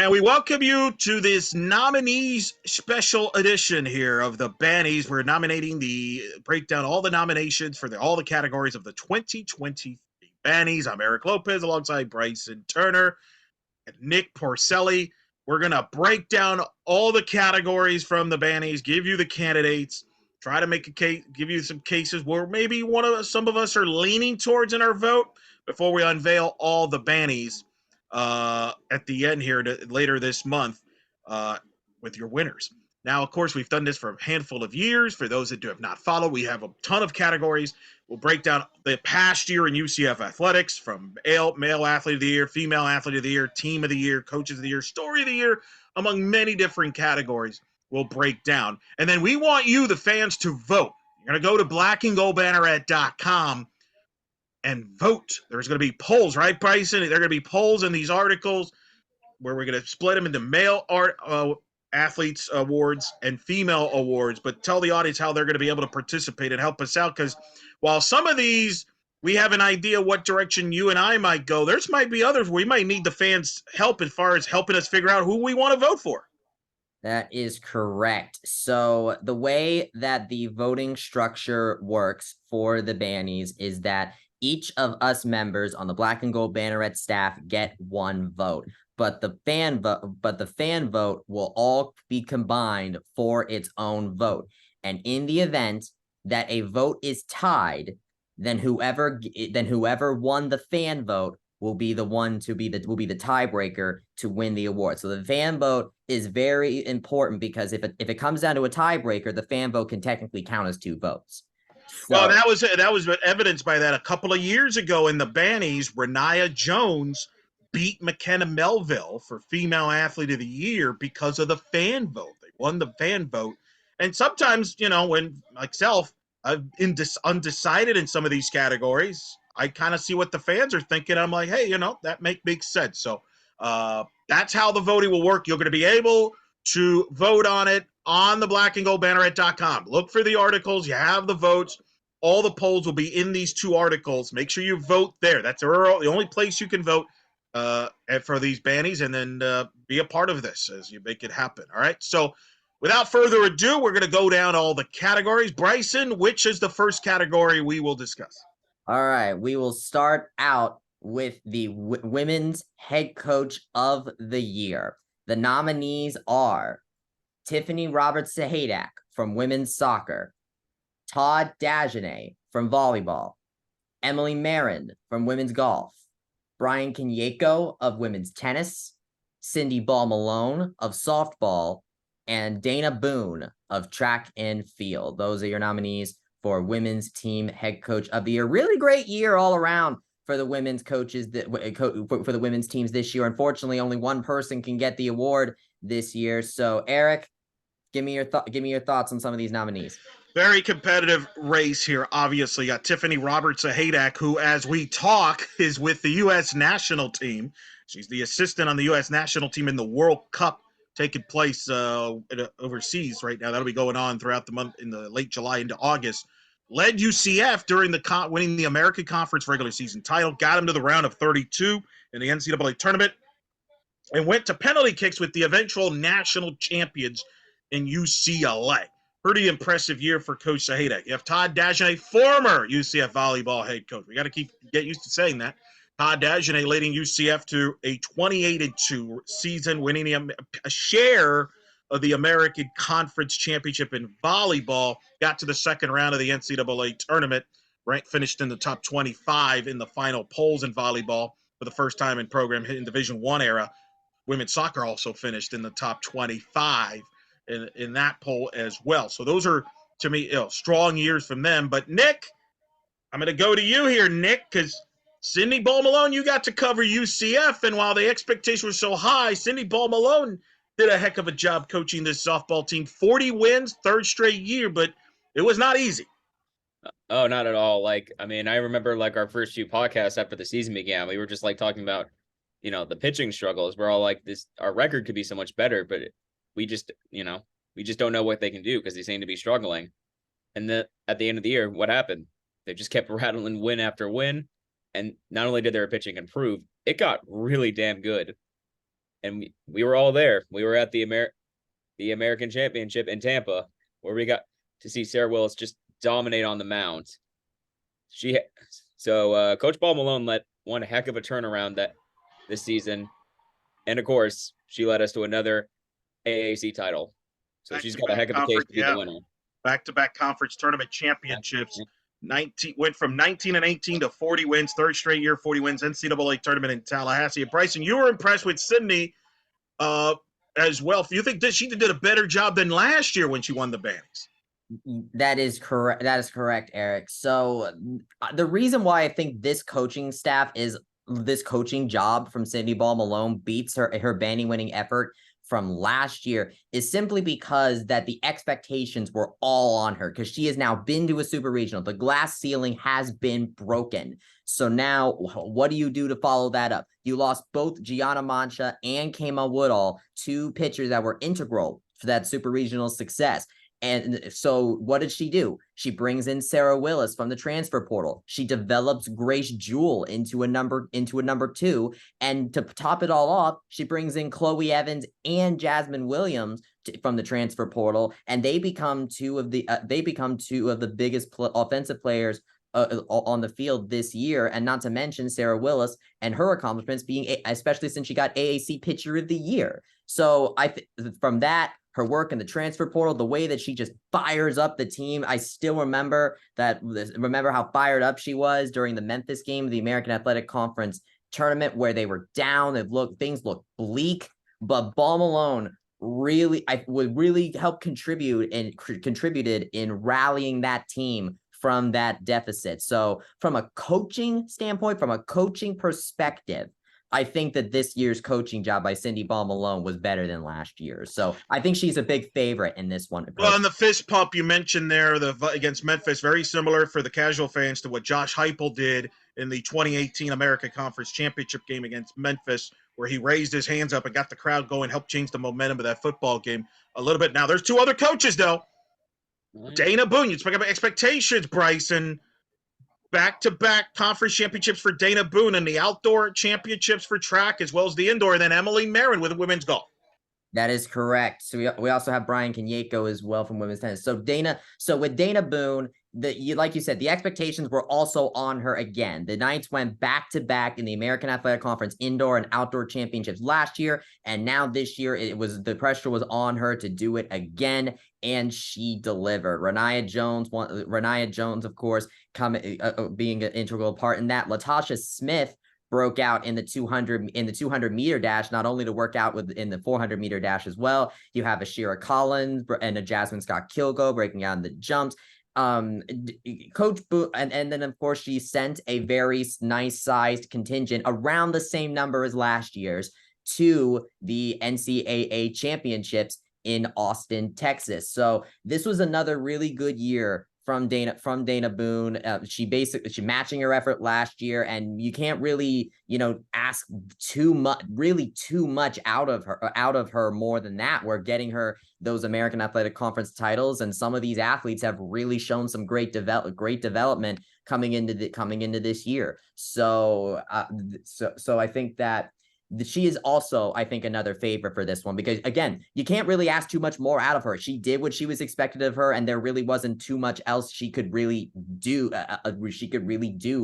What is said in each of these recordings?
And we welcome you to this nominees special edition here of the Bannies. We're nominating breakdown all the nominations for all the categories of the 2023 Bannies. I'm Eric Lopez alongside Bryson Turner and Nick Porcelli. We're going to break down all the categories from the Bannies, give you the candidates, try to make a case, give you some cases where maybe some of us are leaning towards in our vote before we unveil all the Bannies at the end here later this month with your winners. Now, of course, we've done this for a handful of years. For those that have not followed, we have a ton of categories. We'll break down the past year in UCF athletics from male athlete of the year, female athlete of the year, team of the year, coaches of the year, story of the year, among many different categories we'll break down. And then we want you, the fans, to vote. You're going to go to blackandgoldbanneret.com and vote. There's going to be polls, right, Bryson? There are going to be polls in these articles where we're going to split them into male athletes awards and female awards, but tell the audience how they're going to be able to participate and help us out, because while some of these we have an idea what direction you and I might go, there's might be others we might need the fans' help as far as helping us figure out who we want to vote for. That is correct. So the way that the voting structure works for the Bannies is that each of us members on the Black and Gold Banneret staff get one vote, but the fan vote will all be combined for its own vote. And in the event that a vote is tied, then whoever won the fan vote will be the tiebreaker to win the award. So the fan vote is very important, because if it comes down to a tiebreaker, the fan vote can technically count as two votes. Well, that was evidenced by that a couple of years ago in the Bannies. Renaya Jones beat McKenna Melville for Female Athlete of the Year because of the fan vote. They won the fan vote. And sometimes, when myself, I'm undecided in some of these categories, I kind of see what the fans are thinking. I'm like, hey, that makes sense. So that's how the voting will work. You're going to be able to vote on it on the blackandgoldbanneret.com. Look for the articles. You have the votes. All the polls will be in these two articles. Make sure you vote there. That's the only place you can vote for these Bannies, and then be a part of this as you make it happen. All right. So without further ado, we're going to go down all the categories. Bryson, which is the first category we will discuss? All right. We will start out with the Women's Head Coach of the Year. The nominees are Tiffany Roberts-Sahadak from women's soccer, Todd Dagenais from volleyball, Emily Marin from women's golf, Brian Kenyeko of women's tennis, Cindy Ball Malone of softball, and Dana Boone of track and field. Those are your nominees for Women's Team Head Coach of the Year. Really great year all around for the women's coaches for the women's teams this year. Unfortunately, only one person can get the award this year. So, Eric, give me your thoughts on some of these nominees. Very competitive race here. Obviously, got Tiffany Roberts-Sahadak, who, as we talk, is with the U.S. national team. She's the assistant on the U.S. national team in the World Cup taking place overseas right now. That'll be going on throughout the month in the late July into August. Led UCF during winning the American Conference regular season title, got them to the round of 32 in the NCAA tournament, and went to penalty kicks with the eventual national champions in UCLA. Pretty impressive year for Coach Sahadak. You have Todd Dagenais, former UCF volleyball head coach. We got to get used to saying that. Todd Dagenais leading UCF to a 28-2 season, winning a share of the American Conference Championship in volleyball. Got to the second round of the NCAA tournament. Finished in the top 25 in the final polls in volleyball for the first time in program in Division I era. Women's soccer also finished in the top 25 in that poll as well. So those are, to me, strong years from them. But Nick, I'm going to go to you here, Nick, because Cindy Ball Malone, you got to cover UCF, and while the expectation was so high, Cindy Ball Malone did a heck of a job coaching this softball team. 40 wins, third straight year, but it was not easy. Oh, not at all. I remember our first few podcasts after the season began, we were just talking about, the pitching struggles. We're all like, our record could be so much better, but we just don't know what they can do because they seem to be struggling. And then at the end of the year, what happened? They just kept rattling win after win. And not only did their pitching improve, it got really damn good. and we were all there. We were at the American Championship in Tampa, where we got to see Sarah Willis just dominate on the mound. Coach Ball Malone let one heck of a turnaround this season, and of course, she led us to another AAC title. So she's got a heck of a case to be the winner. Back-to-back conference tournament championships. 19 went from 19 and 18 to 40 wins, third straight year 40 wins, NCAA tournament in Tallahassee. And Bryson, you were impressed with Sydney as well. You think that she did a better job than last year when she won the Bannies? That is correct. That is correct, Eric. So the reason why I think this coaching job from Sydney Ball Malone beats her Bannie winning effort from last year is simply because that the expectations were all on her, because she has now been to a super regional. The glass ceiling has been broken. So now what do you do to follow that up? You lost both Gianna Mancha and Kama Woodall, two pitchers that were integral for that super regional success. And so what did she do? She brings in Sarah Willis from the transfer portal. She develops Grace Jewell into a number two. And to top it all off, she brings in Chloe Evans and Jasmine Williams from the transfer portal. And they become two of the biggest offensive players on the field this year. And not to mention Sarah Willis and her accomplishments being, especially since she got AAC Pitcher of the Year. So from that, her work in the transfer portal, the way that she just fires up the team. I still remember how fired up she was during the Memphis game of the American Athletic Conference tournament, where they were down. Things looked bleak, but Ball Malone really helped contributed in rallying that team from that deficit. So from a coaching standpoint, from a coaching perspective, I think that this year's coaching job by Cindy Ball Malone was better than last year's. So I think she's a big favorite in this one. Well, and the fist pump you mentioned there, against Memphis, very similar for the casual fans to what Josh Heupel did in the 2018 America Conference Championship game against Memphis, where he raised his hands up and got the crowd going, helped change the momentum of that football game a little bit. Now, there's two other coaches, though. Dana Boone, you speak about expectations, Bryson. Back-to-back conference championships for Dana Boone and the outdoor championships for track, as well as the indoor, and then Emily Marin with women's golf. That is correct. So we also have Brian Kanyeko as well from women's tennis. So with Dana Boone, like you said, the expectations were also on her again. The Knights went back-to-back in the American Athletic Conference indoor and outdoor championships last year, and now this year the pressure was on her to do it again, and she delivered. Renaya Jones, of course, being an integral part in that. Latasha Smith broke out in the 200 meter dash, not only to work out in the 400 meter dash as well. You have a Shira Collins and a Jasmine Scott Kilgo breaking out in the jumps. Coach Boo, and then of course she sent a very nice sized contingent, around the same number as last year's, to the NCAA championships in Austin, Texas. So this was another really good year from Dana Boone. She matching her effort last year, and you can't really, ask too much out of her more than that. We're getting her those American Athletic Conference titles, and some of these athletes have really shown some great development coming into this year. So I think that she is also, I think, another favorite for this one, because again, you can't really ask too much more out of her. She did what she was expected of her, and there really wasn't too much else she could really do.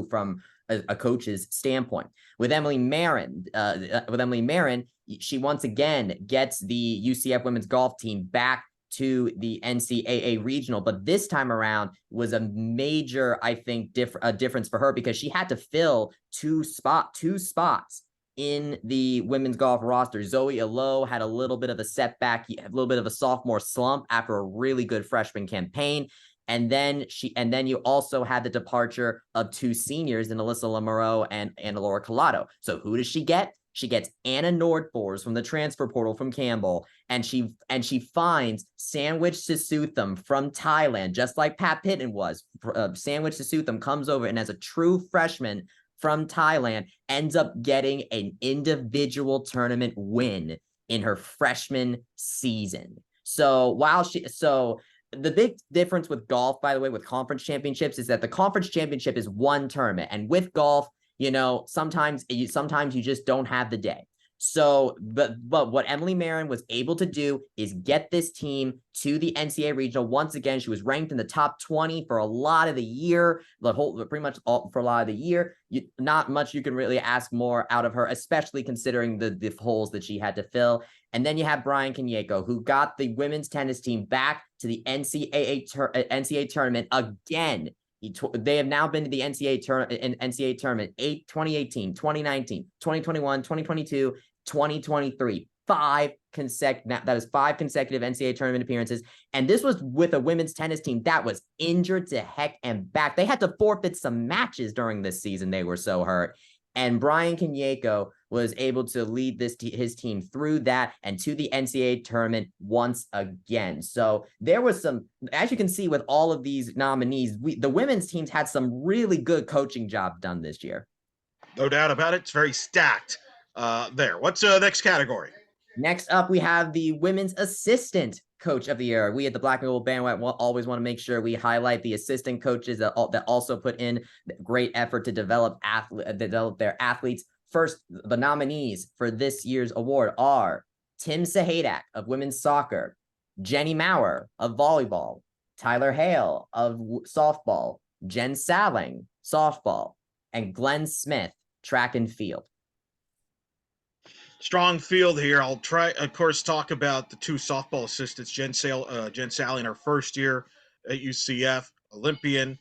From a coach's standpoint. With Emily Marin, she once again gets the UCF women's golf team back to the NCAA regional, but this time around was a major, I think, difference for her, because she had to fill two spots in the women's golf roster. Zoe Alo had a little bit of a setback, a little bit of a sophomore slump after a really good freshman campaign. And then you also had the departure of two seniors in Alyssa Lamoureux and Laura Collado. So who does she get? She gets Anna Nordfors from the transfer portal from Campbell, and she finds Sandwich Sisutham from Thailand, just like Pat Pitton was. Sandwich Sisutham comes over, and as a true freshman from Thailand, ends up getting an individual tournament win in her freshman season. So the big difference with golf, by the way, with conference championships, is that the conference championship is one tournament, and with golf, sometimes you just don't have the day. So, but what Emily Marin was able to do is get this team to the NCAA regional. Once again, she was ranked in the top 20 for a lot of the year, pretty much all for a lot of the year. Not much you can really ask more out of her, especially considering the holes that she had to fill. And then you have Brian Kanyeko, who got the women's tennis team back to the NCAA tournament again. They have now been to the NCAA tournament 2018, 2019, 2021, 2022, 2023. That is 5 consecutive NCAA tournament appearances. And this was with a women's tennis team that was injured to heck and back. They had to forfeit some matches during this season. They were so hurt. And Brian Kanyeko was able to lead his team through that and to the NCAA tournament once again. So there was some, as you can see with all of these nominees, the women's teams had some really good coaching jobs done this year. No doubt about it. It's very stacked there. What's the next category? Next up, we have the women's assistant coach of the year. We at the Black and Gold Banneret always want to make sure we highlight the assistant coaches that also put in great effort to develop their athletes. First, the nominees for this year's award are Tim Sahadak of women's soccer, Jenny Maurer of volleyball, Tyler Hale of softball, Jen Salling, softball, and Glenn Smith, track and field. Strong field here. I'll try, of course, talk about the 2 softball assistants. Jen Sally in her first year at UCF, Olympian,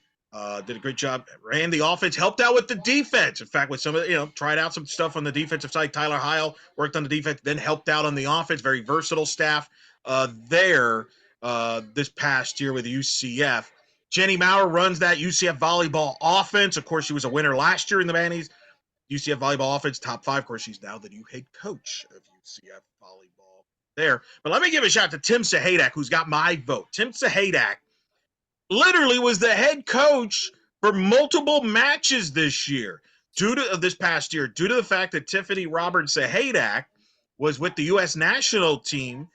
did a great job. Ran the offense, helped out with the defense. In fact, with some of tried out some stuff on the defensive side. Tyler Heil worked on the defense, then helped out on the offense. Very versatile staff there this past year with UCF. Jenny Maurer runs that UCF volleyball offense. Of course, she was a winner last year in the Bannies. UCF volleyball offense, top 5. Of course, she's now the new head coach of UCF volleyball there. But let me give a shout out to Tim Sahadak, who's got my vote. Tim Sahadak literally was the head coach for multiple matches this past year, due to the fact that Tiffany Roberts Sahadak was with the U.S. national team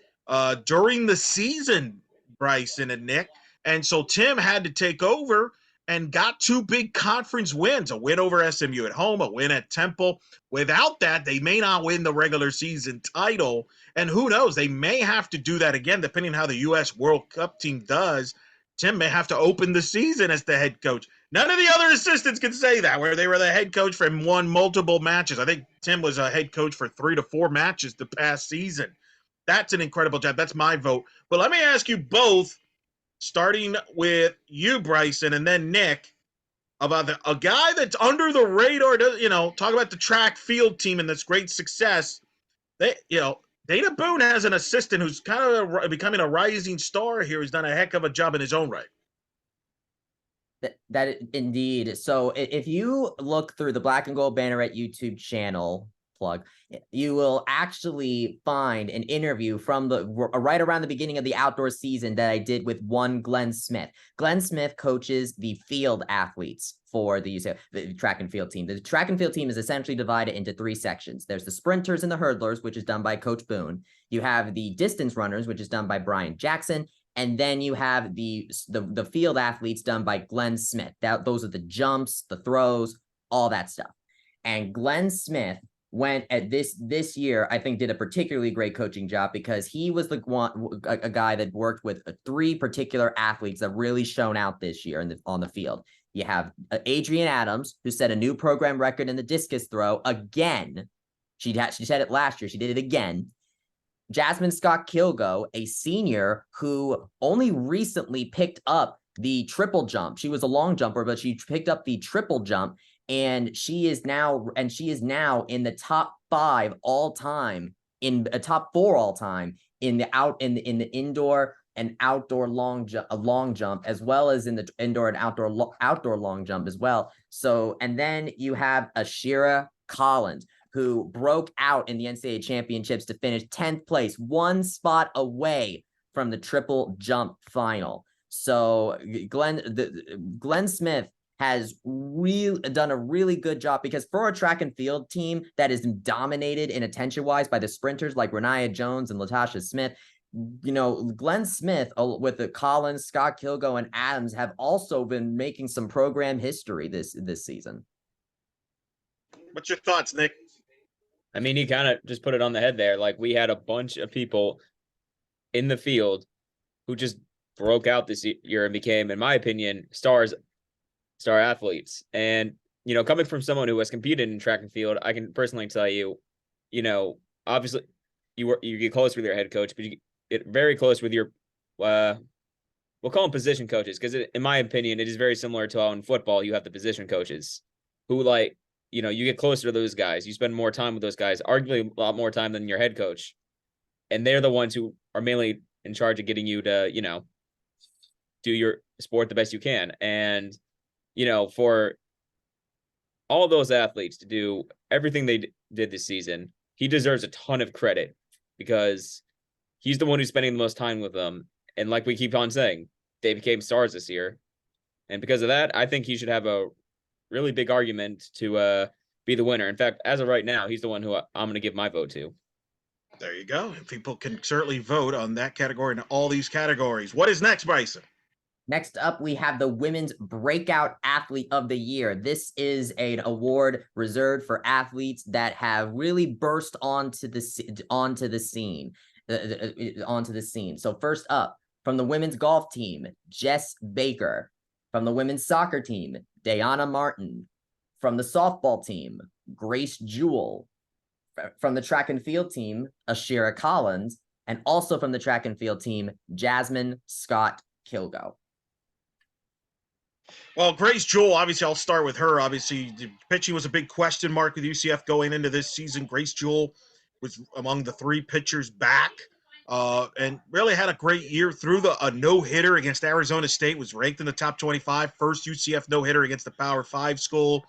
during the season, Bryson and Nick. And so Tim had to take over and got 2 big conference wins, a win over SMU at home, a win at Temple. Without that, they may not win the regular season title. And who knows, they may have to do that again, depending on how the U.S. World Cup team does. Tim may have to open the season as the head coach. None of the other assistants can say that, where they were the head coach for won multiple matches. I think Tim was a head coach for 3 to 4 matches the past season. That's an incredible job. That's my vote. But let me ask you both, starting with you, Bryson, and then Nick, about a guy that's under the radar. Talk about the track field team and this great success. Dana Boone has an assistant who's kind of becoming a rising star here. He's done a heck of a job in his own right. That indeed. So if you look through the Black and Gold Banneret YouTube channel, plug, you will actually find an interview from right around the beginning of the outdoor season that I did with one Glenn Smith. Glenn Smith coaches the field athletes for the track and field team. The track and field team is essentially divided into 3 sections. There's the sprinters and the hurdlers, which is done by Coach Boone. You have the distance runners, which is done by Brian Jackson. And then you have the field athletes done by Glenn Smith. Those are the jumps, the throws, all that stuff. And Glenn Smith went at this year, I think, did a particularly great coaching job, because he was a guy that worked with 3 particular athletes that really shone out this year on the field. You have Adrienne Adams, who set a new program record in the discus throw again. She said it last year. She did it again. Jasmine Scott Kilgo, a senior who only recently picked up the triple jump. She was a long jumper, but she picked up the triple jump. And she is now in the top 5 all time, in a top 4 all time in the indoor and outdoor long jump, as well as in the indoor and outdoor long jump as well. So, and then you have Ashira Collins, who broke out in the NCAA championships to finish 10th place, 1 spot away from the triple jump final. So Glenn Smith has really done a really good job, because for a track and field team that is dominated in attention-wise by the sprinters like Renaya Jones and Latasha Smith, Glenn Smith with the Collins, Scott Kilgo, and Adams have also been making some program history this season. What's your thoughts, Nick? I mean, he kind of just put it on the head there. Like, we had a bunch of people in the field who just broke out this year and became, in my opinion, star athletes. And, coming from someone who has competed in track and field, I can personally tell you, obviously you get close with your head coach, but you get very close with your, we'll call them position coaches, because in my opinion, it is very similar to how in football you have the position coaches who, like, you get closer to those guys. You spend more time with those guys, arguably a lot more time than your head coach. And they're the ones who are mainly in charge of getting you to, do your sport the best you can. And, for all those athletes to do everything they did this season, he deserves a ton of credit because he's the one who's spending the most time with them. And like we keep on saying, they became stars this year. And because of that, I think he should have a really big argument to be the winner. In fact, as of right now, he's the one who I'm going to give my vote to. There you go. People can certainly vote on that category and all these categories. What is next, Bryson? Next up, we have the Women's Breakout Athlete of the Year. This is an award reserved for athletes that have really burst onto the scene. So first up, from the women's golf team, Jess Baker. From the women's soccer team, Diana Martin. From the softball team, Grace Jewell. From the track and field team, Ashira Collins. And also from the track and field team, Jasmine Scott Kilgo. Well, Grace Jewell, obviously, I'll start with her. Obviously, the pitching was a big question mark with UCF going into this season. Grace Jewell was among the three pitchers back and really had a great year through a no-hitter against Arizona State, was ranked in the top 25, first UCF no-hitter against the Power 5 school,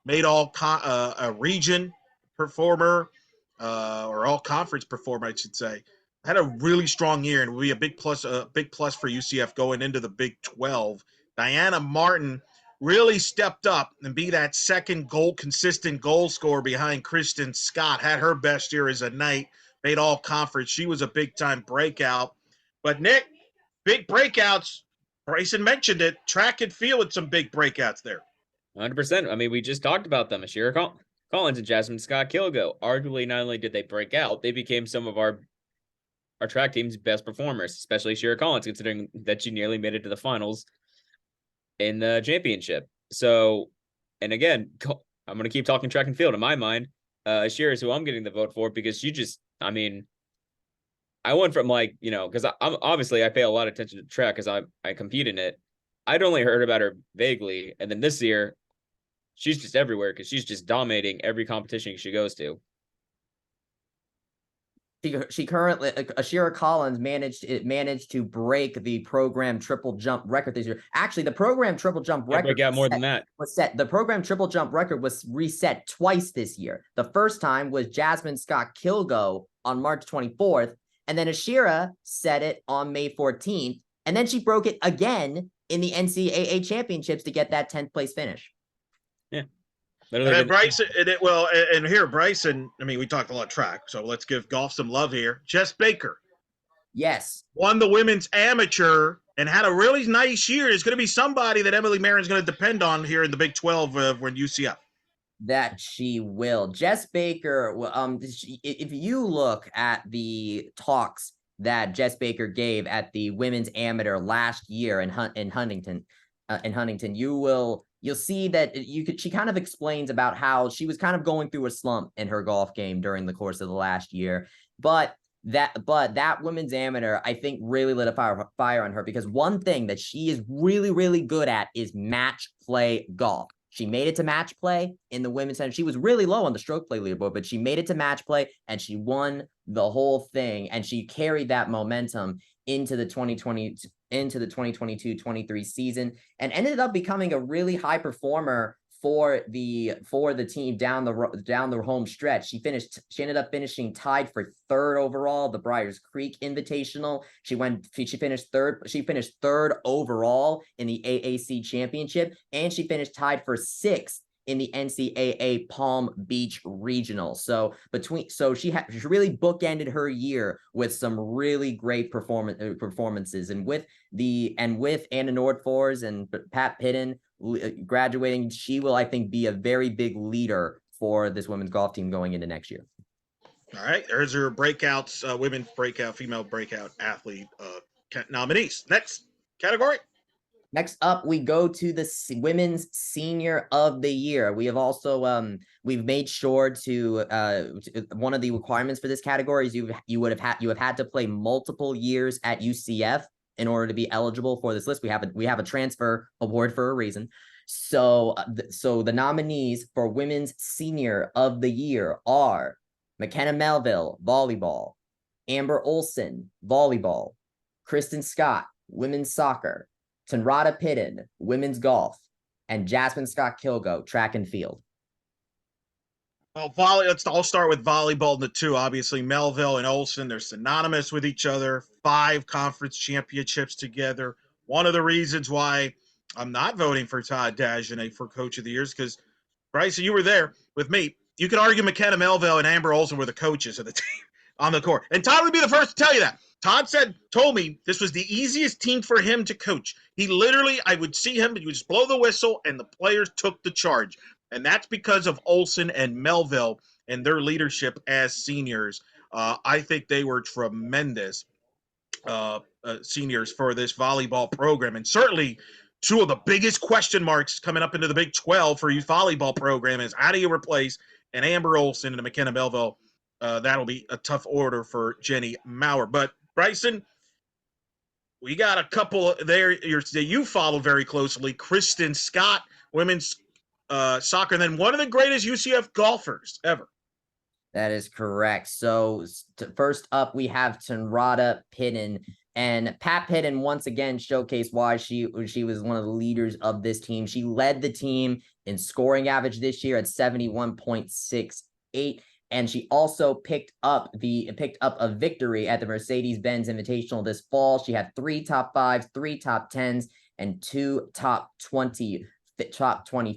made a region performer, or all-conference performer, I should say. Had a really strong year and will be a big plus for UCF going into the Big 12. Diana Martin really stepped up and be that second consistent goal scorer behind Kristen Scott. Had her best year as a Knight, made all conference. She was a big-time breakout. But, Nick, big breakouts. Bryson mentioned it. Track and field with some big breakouts there. 100%. I mean, we just talked about them. Ashira Collins and Jasmine Scott Kilgo. Arguably, not only did they break out, they became some of our track team's best performers, especially Ashira Collins, considering that she nearly made it to the finals in the championship. So, and again, I'm going to keep talking track and field. In my mind, Ashira is who I'm getting the vote for because she just, I mean, I went from because I pay a lot of attention to track because I compete in it. I'd only heard about her vaguely. And then this year, she's just everywhere because she's just dominating every competition she goes to. She currently, Ashira Collins managed to break the program triple jump record this year. Actually, the program triple jump record the program triple jump record was reset twice this year. The first time was Jasmine Scott Kilgo on March 24th, and then Ashira set it on May 14th, and then she broke it again in the NCAA championships to get that 10th place finish. Yeah. And Bryson, Bryson, I mean, we talked a lot of track, so let's give golf some love here. Jess Baker. Yes. Won the women's amateur and had a really nice year. It's going to be somebody that Emily Marin's going to depend on here in the Big 12 when UCF. That she will. Jess Baker, if you look at the talks that Jess Baker gave at the women's amateur last year in Huntington, you'll see that she kind of explains about how she was kind of going through a slump in her golf game during the course of the last year. But that women's amateur, I think, really lit a fire on her because one thing that she is really, really good at is match play golf. She made it to match play in the women's center. She was really low on the stroke play leaderboard, but she made it to match play and she won the whole thing. And she carried that momentum into the 2022-23 season and ended up becoming a really high performer for the team down the home stretch. She ended up finishing tied for third overall, the Briars Creek Invitational. She finished third overall in the AAC championship, and she finished tied for sixth in the NCAA Palm Beach Regional. So she really bookended her year with some really great performances, and with Anna Nordfors and Pat Pidden graduating, she will, I think, be a very big leader for this women's golf team going into next year. All right, there's your breakouts, women breakout, female breakout athlete nominees. Next category. Next up, we go to the Women's Senior of the Year. We have also we've made sure to one of the requirements for this category is you have had to play multiple years at UCF in order to be eligible for this list. We have a transfer award for a reason. So the nominees for Women's Senior of the Year are McKenna Melville, volleyball; Amber Olson, volleyball; Kristen Scott, women's soccer; Tenrata Pitton, women's golf; and Jasmine Scott Kilgo, track and field. Well, let's all start with volleyball in the two. Obviously, Melville and Olsen, they're synonymous with each other. 5 conference championships together. One of the reasons why I'm not voting for Todd Dagenet for Coach of the Year is because, Bryson, you were there with me. You could argue McKenna Melville and Amber Olsen were the coaches of the team on the court. And Todd would be the first to tell you that. Todd told me this was the easiest team for him to coach. He literally, I would see him, he would just blow the whistle, and the players took the charge. And that's because of Olsen and Melville and their leadership as seniors. I think they were tremendous seniors for this volleyball program. And certainly two of the biggest question marks coming up into the Big 12 for youth volleyball program is how do you replace an Amber Olsen and a McKenna Melville? That'll be a tough order for Jenny Maurer. But Bryson, we got a couple there that you follow very closely. Kristen Scott, women's soccer, and then one of the greatest UCF golfers ever. That is correct. So first up, we have Tenrata Pitton. And Pat Pitton once again showcased why she was one of the leaders of this team. She led the team in scoring average this year at 71.68. And she also picked up a victory at the Mercedes-Benz Invitational this fall. She had 3 top 5s, 3 top 10s, and 2 top 20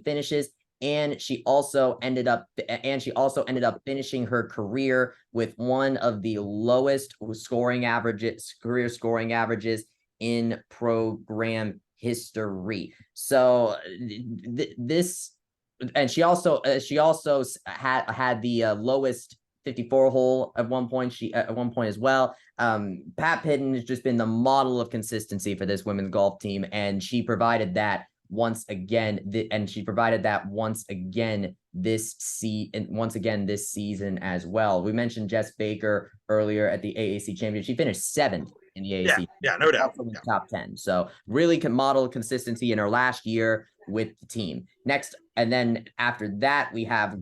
finishes. And she also ended up finishing her career with one of the lowest career scoring averages in program history. So this. And she also had the lowest 54 hole at one point. At one point as well. Pat Pitton has just been the model of consistency for this women's golf team, and she provided that once again. This season as well. We mentioned Jess Baker earlier at the AAC championship. She finished 7th in the AAC. Yeah, no doubt. Top 10. So really can model consistency in her last year with the team. Next, and then after that, we have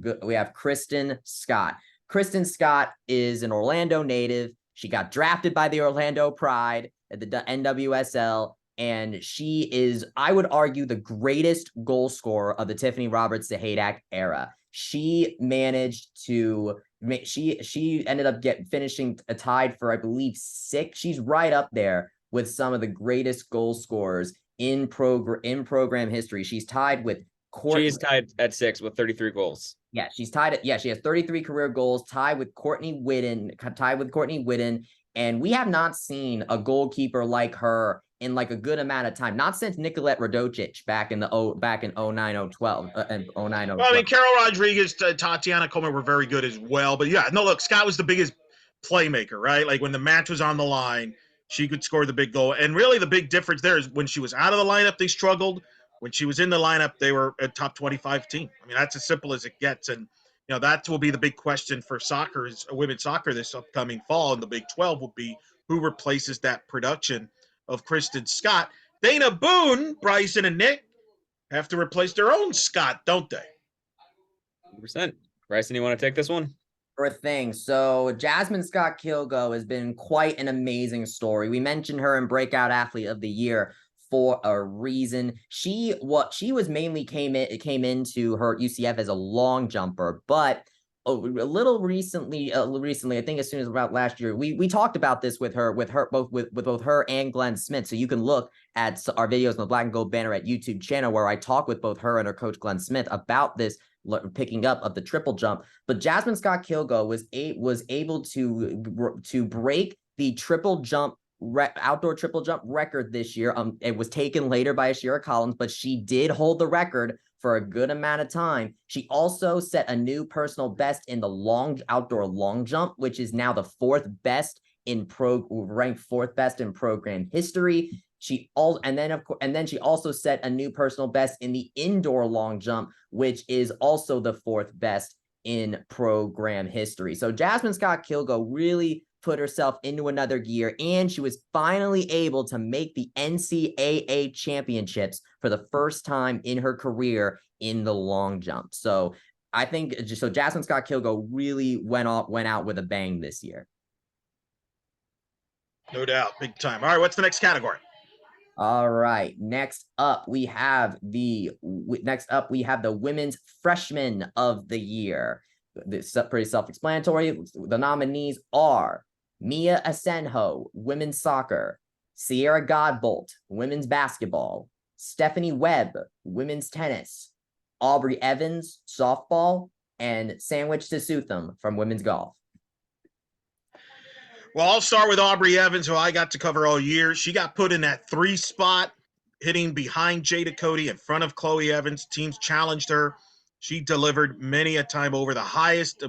Kristen Scott. Kristen Scott is an Orlando native. She got drafted by the Orlando Pride at the NWSL, and she is, I would argue, the greatest goal scorer of the Tiffany Roberts-Zahadak era. She managed to she ended up finishing tied for, I believe, 6. She's right up there with some of the greatest goal scorers in program history. She's tied with She's tied at 6 with 33 goals. Yeah, she's tied at she has 33 career goals, tied with Courtney Whitten, and we have not seen a goalkeeper like her in like a good amount of time. Not since Nicolette Radocic back in 09-012 and 09-012. Well, I mean, Carol Rodriguez, Tatiana Coleman were very good as well. But yeah, no, look, Scott was the biggest playmaker, right? Like when the match was on the line, she could score the big goal. And really the big difference there is when she was out of the lineup, they struggled. When she was in the lineup, they were a top 25 team. I mean, that's as simple as it gets. And, you know, that will be the big question for women's soccer this upcoming fall in the Big 12 will be who replaces that production of Kristen Scott. Dana Boone, Bryson, and Nick have to replace their own Scott, don't they? 100%. Bryson, you want to take this one? Sure thing. So Jasmine Scott Kilgo has been quite an amazing story. We mentioned her in Breakout Athlete of the Year for a reason. She mainly came into her UCF as a long jumper, but a little recently, I think as soon as about last year, we talked about this with both her and Glenn Smith. So you can look at our videos on the Black and Gold Banneret YouTube channel where I talk with both her and her coach Glenn Smith about this picking up of the triple jump. But Jasmine Scott Kilgo was able to break the triple jump outdoor triple jump record this year. It was taken later by Ashira Collins, but she did hold the record for a good amount of time. She also set a new personal best in the outdoor long jump, which is now the ranked fourth best in program history. She also set a new personal best in the indoor long jump, which is also the fourth best in program history. So Jasmine Scott-Kilgo really put herself into another gear, and she was finally able to make the NCAA championships for the first time in her career in the long jump. So I think Jasmine Scott-Kilgo really went out with a bang this year. No doubt, big time. All right, what's the next category? All right. Next up, we have the women's freshman of the year. This is pretty self-explanatory. The nominees are Mia Asenjo, women's soccer; Sierra Godbolt, women's basketball; Stephanie Webb, women's tennis; Aubrey Evans, softball; and Sandwich Sisutham from women's golf. Well, I'll start with Aubrey Evans, who I got to cover all year. She got put in that 3 spot, hitting behind Jada Cody in front of Chloe Evans. Teams challenged her. She delivered many a time over the highest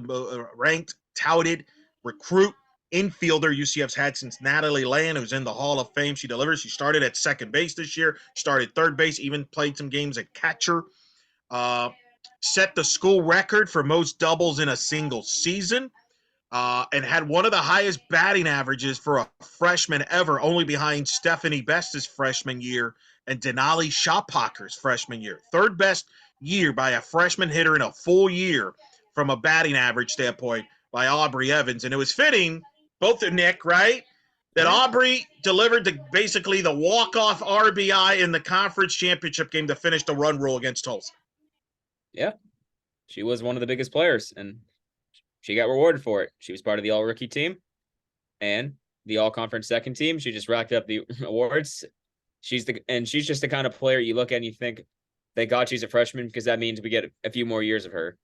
ranked, touted recruit infielder UCF's had since Natalie Land, who's in the Hall of Fame. She delivers. She started at second base this year, started third base, even played some games at catcher. Set the school record for most doubles in a single season. And had one of the highest batting averages for a freshman ever, only behind Stephanie Best's freshman year and Denali Shopocker's freshman year. Third best year by a freshman hitter in a full year from a batting average standpoint by Aubrey Evans. And it was fitting, both of Nick, right, that Aubrey delivered basically the walk-off RBI in the conference championship game to finish the run rule against Tulsa. Yeah, she was one of the biggest players, and she got rewarded for it. She was part of the all-rookie team and the all-conference second team. She just racked up the awards. She's just the kind of player you look at and you think, thank God she's a freshman, because that means we get a few more years of her.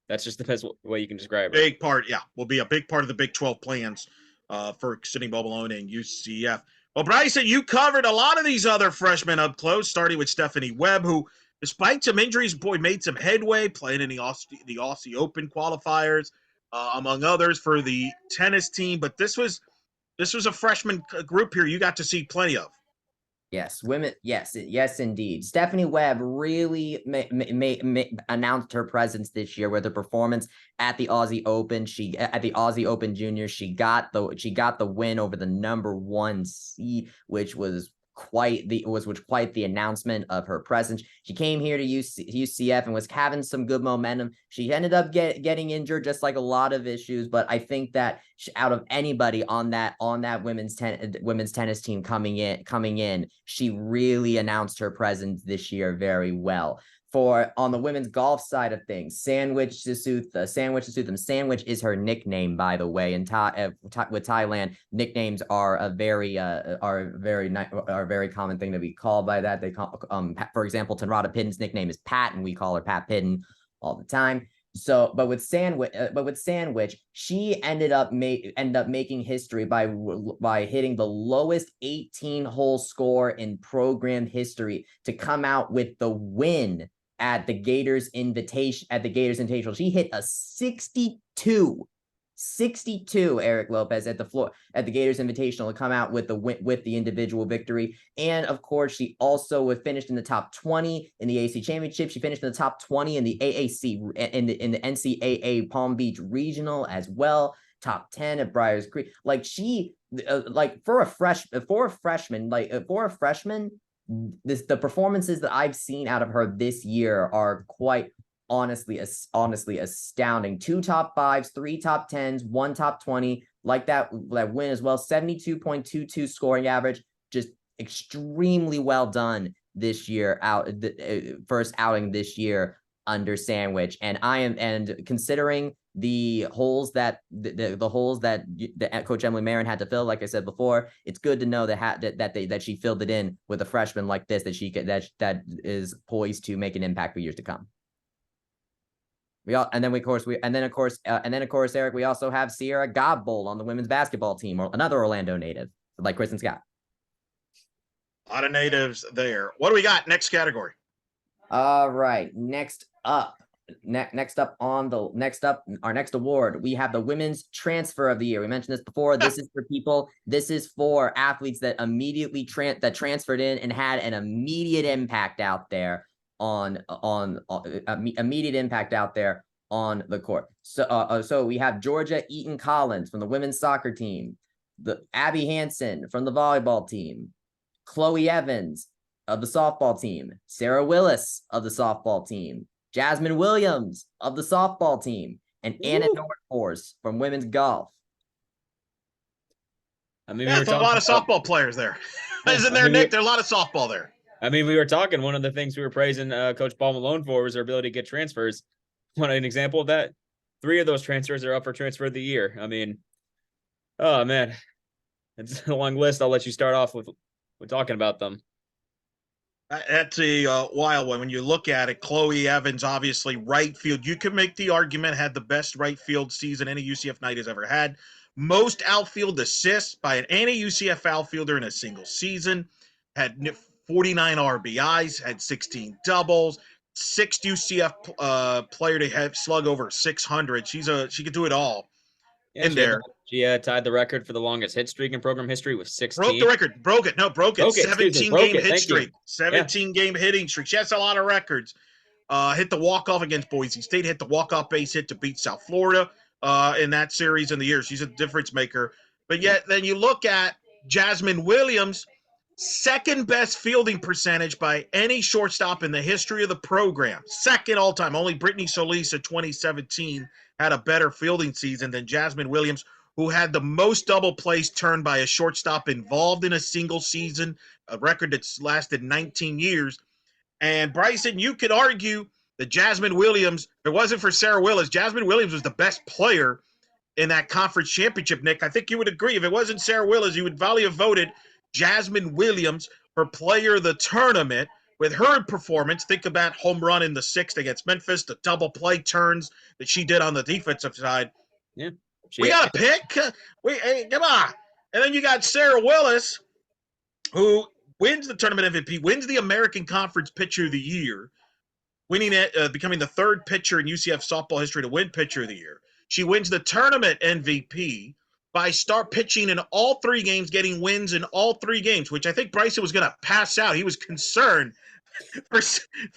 That's just the best way you can describe her. Big part, yeah. Will be a big part of the Big 12 plans for Sidney Bobalone and UCF. Well, Bryson, you covered a lot of these other freshmen up close, starting with Stephanie Webb, who, despite some injuries, made some headway, playing in the Aussie Open qualifiers, among others, for the tennis team. But this was a freshman group here you got to see plenty of. Yes, women. Yes, indeed. Stephanie Webb really announced her presence this year with her performance at the Aussie Open. At the Aussie Open Junior, she got the win over the number 1 seed, which was quite the announcement of her presence. She came here to UCF and was having some good momentum. She ended up getting injured, just like a lot of issues, but I think that out of anybody on that women's tennis team coming in, she really announced her presence this year very well. On the women's golf side of things, Sandwich Sisutham. Sandwich is her nickname, by the way. And with Thailand, nicknames are a very common thing to be called by that. They call, for example, Tanrata Pidden's nickname is Pat, and we call her Pat Pidden all the time. So, but with Sandwich, she ended up making history by hitting the lowest 18-hole score in program history to come out with the win at the Gators Invitational. She hit a 62, Eric Lopez, at the Gators Invitational to come out with the individual victory. And of course, she also finished in the top 20 in the AAC Championship. She finished in the top 20 in the AAC in the NCAA Palm Beach Regional as well. Top 10 at Briars Creek. For a freshman, the performances that I've seen out of her this year are quite honestly astounding. 2 top 5s, 3 top 10s, 1 top 20, like that win as well. 72.22 scoring average, just extremely well done this year. First outing this year under Sandwich, and considering the holes that Coach Emily Marin had to fill, like I said before, it's good to know that she filled it in with a freshman like this that is poised to make an impact for years to come. Of course, Eric, we also have Sierra Godbolt on the women's basketball team, or another Orlando native, like Kristen Scott. A lot of natives there. What do we got next category? All right. Next up, our next award, we have the Women's Transfer of the Year. We mentioned this before. This is for athletes that immediately transferred in and had an immediate impact out there immediate impact out there on the court. So we have Georgia Eaton Collins from the women's soccer team, the Abby Hansen from the volleyball team, Chloe Evans of the softball team, Sarah Willis of the softball team, Jasmine Williams of the softball team, and Anna Nordforce from women's golf. I mean, there's a lot of softball players there. Isn't there, Nick? There's a lot of softball there. I mean, we were talking, one of the things we were praising Coach Paul Malone for was their ability to get transfers. Want an example of that? 3 of those transfers are up for transfer of the year. I mean, oh, man. It's a long list. I'll let you start off with talking about them. That's a wild one. When you look at it, Chloe Evans, obviously, right field. You could make the argument had the best right field season any UCF Knight has ever had. Most outfield assists by any UCF outfielder in a single season. Had 49 RBIs, had 16 doubles, 6th UCF player to have slug over 600. She could do it all there. She tied the record for the longest hit streak in program history with 16. Broke the record. Broke it. 17-game hit streak. 17-game hitting streak. She has a lot of records. Hit the walk-off against Boise State. Hit the walk-off base hit to beat South Florida in that series in the year. She's a difference maker. But yet, then you look at Jasmine Williams, second best fielding percentage by any shortstop in the history of the program. Second all time. Only Brittany Solis in 2017 had a better fielding season than Jasmine Williams, who had the most double plays turned by a shortstop involved in a single season, a record that's lasted 19 years. And Bryson, you could argue that Jasmine Williams, if it wasn't for Sarah Willis, Jasmine Williams was the best player in that conference championship, Nick. I think you would agree. If it wasn't Sarah Willis, you would probably have voted Jasmine Williams for player of the tournament. With her performance, think about home run in the 6th against Memphis, the double play turns that she did on the defensive side. Yeah. We got a pick. Hey, come on. And then you got Sarah Willis, who wins the tournament MVP, wins the American Conference Pitcher of the Year, winning it, becoming the 3rd pitcher in UCF softball history to win Pitcher of the Year. She wins the tournament MVP by start pitching in all 3 games, getting wins in all 3 games, which I think Bryson was going to pass out. He was concerned for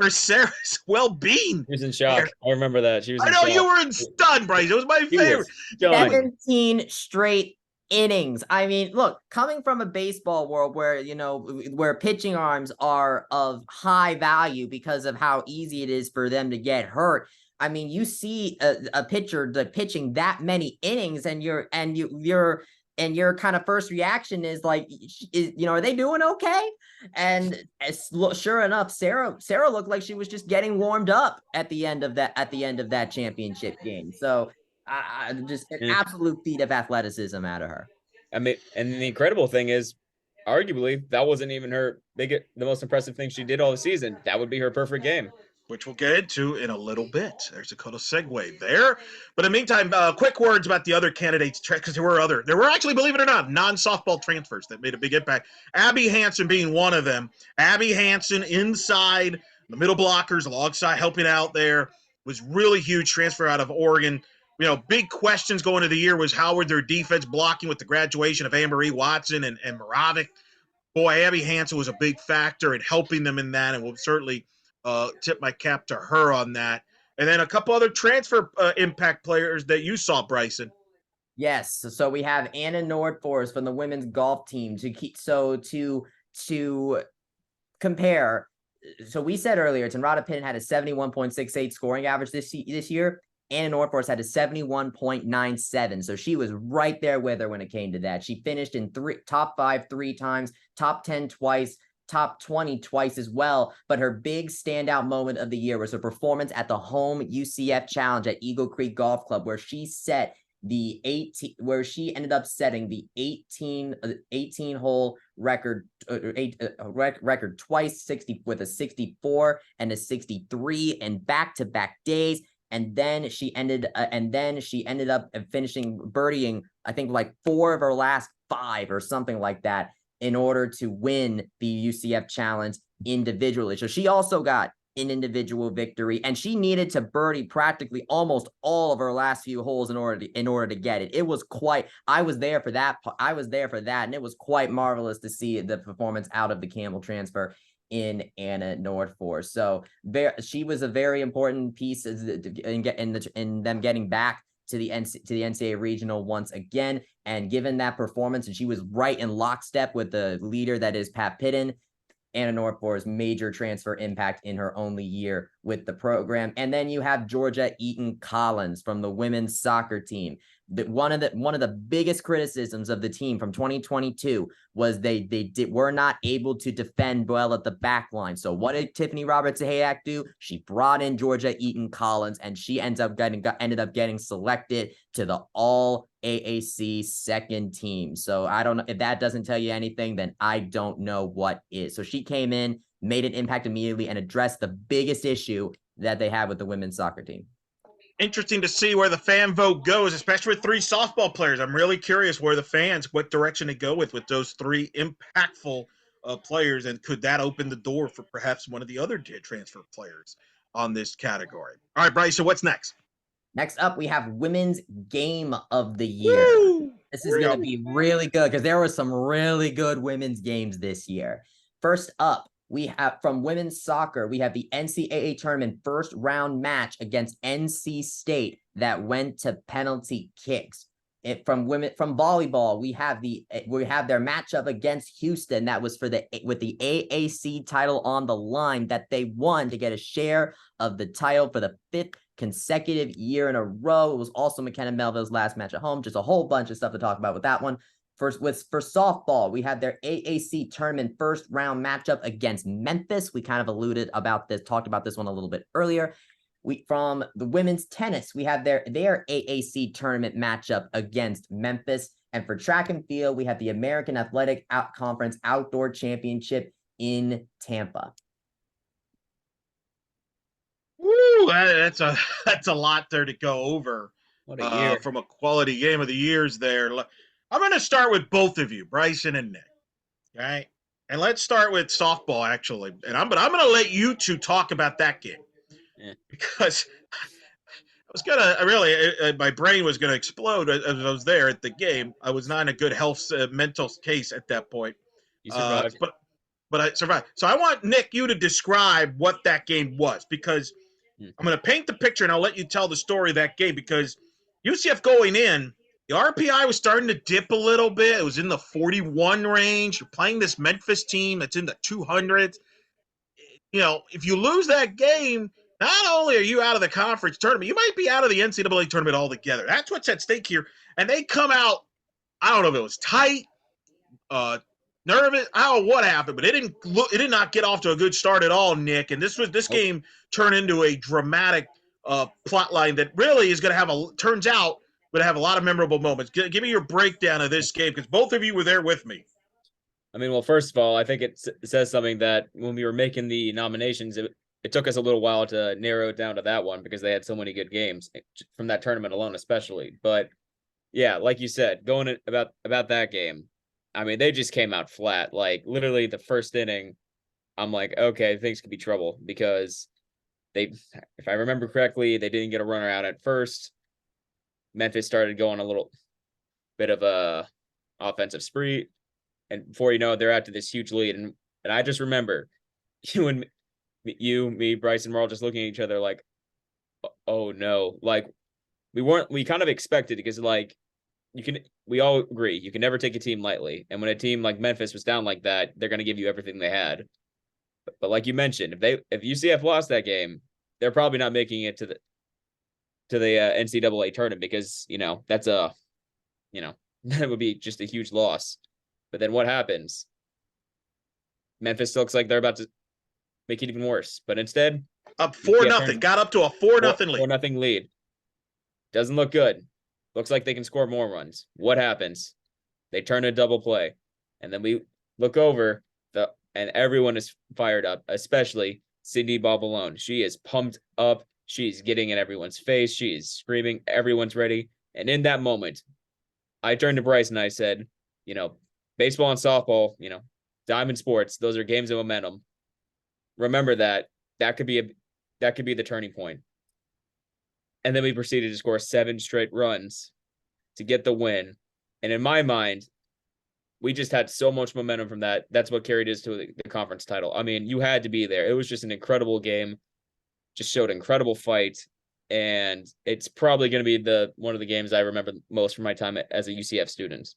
Sarah's well-being. She was in shock. I remember that. She was. I know you were in stun, Bryson. It was my favorite. 17 straight innings. I mean, look, coming from a baseball world where, where pitching arms are of high value because of how easy it is for them to get hurt. I mean, you see a pitcher pitching that many innings, and your kind of first reaction is like, are they doing okay? And sure enough, Sarah looked like she was just getting warmed up at the end of that championship game. So just an absolute feat of athleticism out of her. I mean, and the incredible thing is, arguably, that wasn't even the most impressive thing she did all the season. That would be her perfect game, which we'll get into in a little bit. There's a little segue there. But in the meantime, quick words about the other candidates, because there were actually, believe it or not, non-softball transfers that made a big impact. Abby Hansen being one of them. Abby Hansen inside the middle blockers, alongside helping out there, was really huge transfer out of Oregon. Big questions going into the year was how would their defense blocking with the graduation of Anne-Marie Watson and Moravec. Boy, Abby Hansen was a big factor in helping them in that, and will certainly tip my cap to her on that. And then a couple other transfer impact players that you saw, Bryson. Yes. So we have Anna Nordforce from the women's golf team to compare. So we said earlier, Tenrata Penn had a 71.68 scoring average this year. Anna Nordforce had a 71.97. So she was right there with her when it came to that. She finished in top 5 3 times, top 10 twice, top 20 twice as well. But her big standout moment of the year was her performance at the home UCF Challenge at Eagle Creek Golf Club, where she ended up setting the 18 hole record twice, 60 with a 64 and a 63 in back-to-back days. And then she ended up finishing birdieing, I think, like 4 of her last 5 or something like that, in order to win the UCF Challenge individually. So she also got an individual victory, and she needed to birdie practically almost all of her last few holes in order to get it. It was quite. I was there for that. I was there for that, and it was quite marvelous to see the performance out of the Campbell transfer in Anna Nordfors. So she was a very important piece in them getting back to the NCAA regional once again. And given that performance, and she was right in lockstep with the leader that is Pat Pitton, Anna Nordfors' major transfer impact in her only year with the program. And then you have Georgia Eaton Collins from the women's soccer team. One of the biggest criticisms of the team from 2022 was they were not able to defend well at the back line. So what did Tiffany Roberts-Hayak do? She brought in Georgia Eaton Collins, and she ended up getting selected to the All AAC second team. So I don't know if that doesn't tell you anything, then I don't know what is. So she came in, made an impact immediately, and addressed the biggest issue that they have with the women's soccer team. Interesting to see where the fan vote goes, especially with 3 softball players. I'm really curious where the fans, what direction they go with those 3 impactful players, and could that open the door for perhaps one of the other transfer players on this category? All right, Bryce, so what's next? Next up, we have Women's Game of the Year. Woo! This is going to be really good because there were some really good women's games this year. First up, we have from women's soccer, we have the NCAA tournament first round match against NC State that went to penalty kicks. From volleyball, we have their matchup against Houston that was with the AAC title on the line that they won to get a share of the title for the 5th consecutive year in a row. It was also McKenna Melville's last match at home. Just a whole bunch of stuff to talk about with that one. For softball, we had their AAC tournament first round matchup against Memphis. We kind of talked about this one a little bit earlier. From the women's tennis, we have their AAC tournament matchup against Memphis. And for track and field, we have the American Athletic Conference Outdoor Championship in Tampa. Woo, that's a lot there to go over. What a year. From a quality game of the years there. I'm going to start with both of you, Bryson and Nick. All right? And let's start with softball, actually. But I'm going to let you two talk about that game. Yeah. Because I was going to, my brain was going to explode as I was there at the game. I was not in a good mental case at that point. You survived. But I survived. So I want, Nick, you to describe what that game was, because I'm going to paint the picture and I'll let you tell the story of that game, because UCF going in, the RPI was starting to dip a little bit. It was in the 41 range. You're playing this Memphis team that's in the 200s. You know, if you lose that game, not only are you out of the conference tournament, you might be out of the NCAA tournament altogether. That's what's at stake here. And they come out, I don't know if it was tight, nervous. I don't know what happened, but it did not get off to a good start at all, Nick. And this game turned into a dramatic plot line that really is going to have turns out going to have a lot of memorable moments. Give me your breakdown of this game, because both of you were there with me. I mean, well, first of all, I think it says something that when we were making the nominations, it took us a little while to narrow it down to that one because they had so many good games from that tournament alone, especially. But yeah, like you said, going about that game, I mean, they just came out flat. Like literally the first inning, I'm like, okay, things could be trouble, because if I remember correctly, they didn't get a runner out at first. Memphis started going a little bit of a offensive spree, and before you know it, they're out to this huge lead. And I just remember me, Bryson, we're all just looking at each other like, oh no. Like we kind of expected, because like we all agree you can never take a team lightly. And when a team like Memphis was down like that, they're going to give you everything they had. But like you mentioned, if UCF lost that game, they're probably not making it to the NCAA tournament, because, you know, that would be just a huge loss. But then what happens? Memphis looks like they're about to make it even worse. But instead, up 4-0, got up to a 4-0 lead. 4-0 lead. Doesn't look good. Looks like they can score more runs. What happens? They turn a double play. And then we look over and everyone is fired up, especially Sydney Balbalone. She is pumped up. She's getting in everyone's face. She is screaming. Everyone's ready. And in that moment, I turned to Bryce and I said, you know, baseball and softball, you know, diamond sports, those are games of momentum. Remember that that could be the turning point. And then we proceeded to score 7 straight runs to get the win. And in my mind, we just had so much momentum from that. That's what carried us to the conference title. I mean, you had to be there. It was just an incredible game. Just showed incredible fight. And it's probably going to be one of the games I remember most from my time as a UCF student.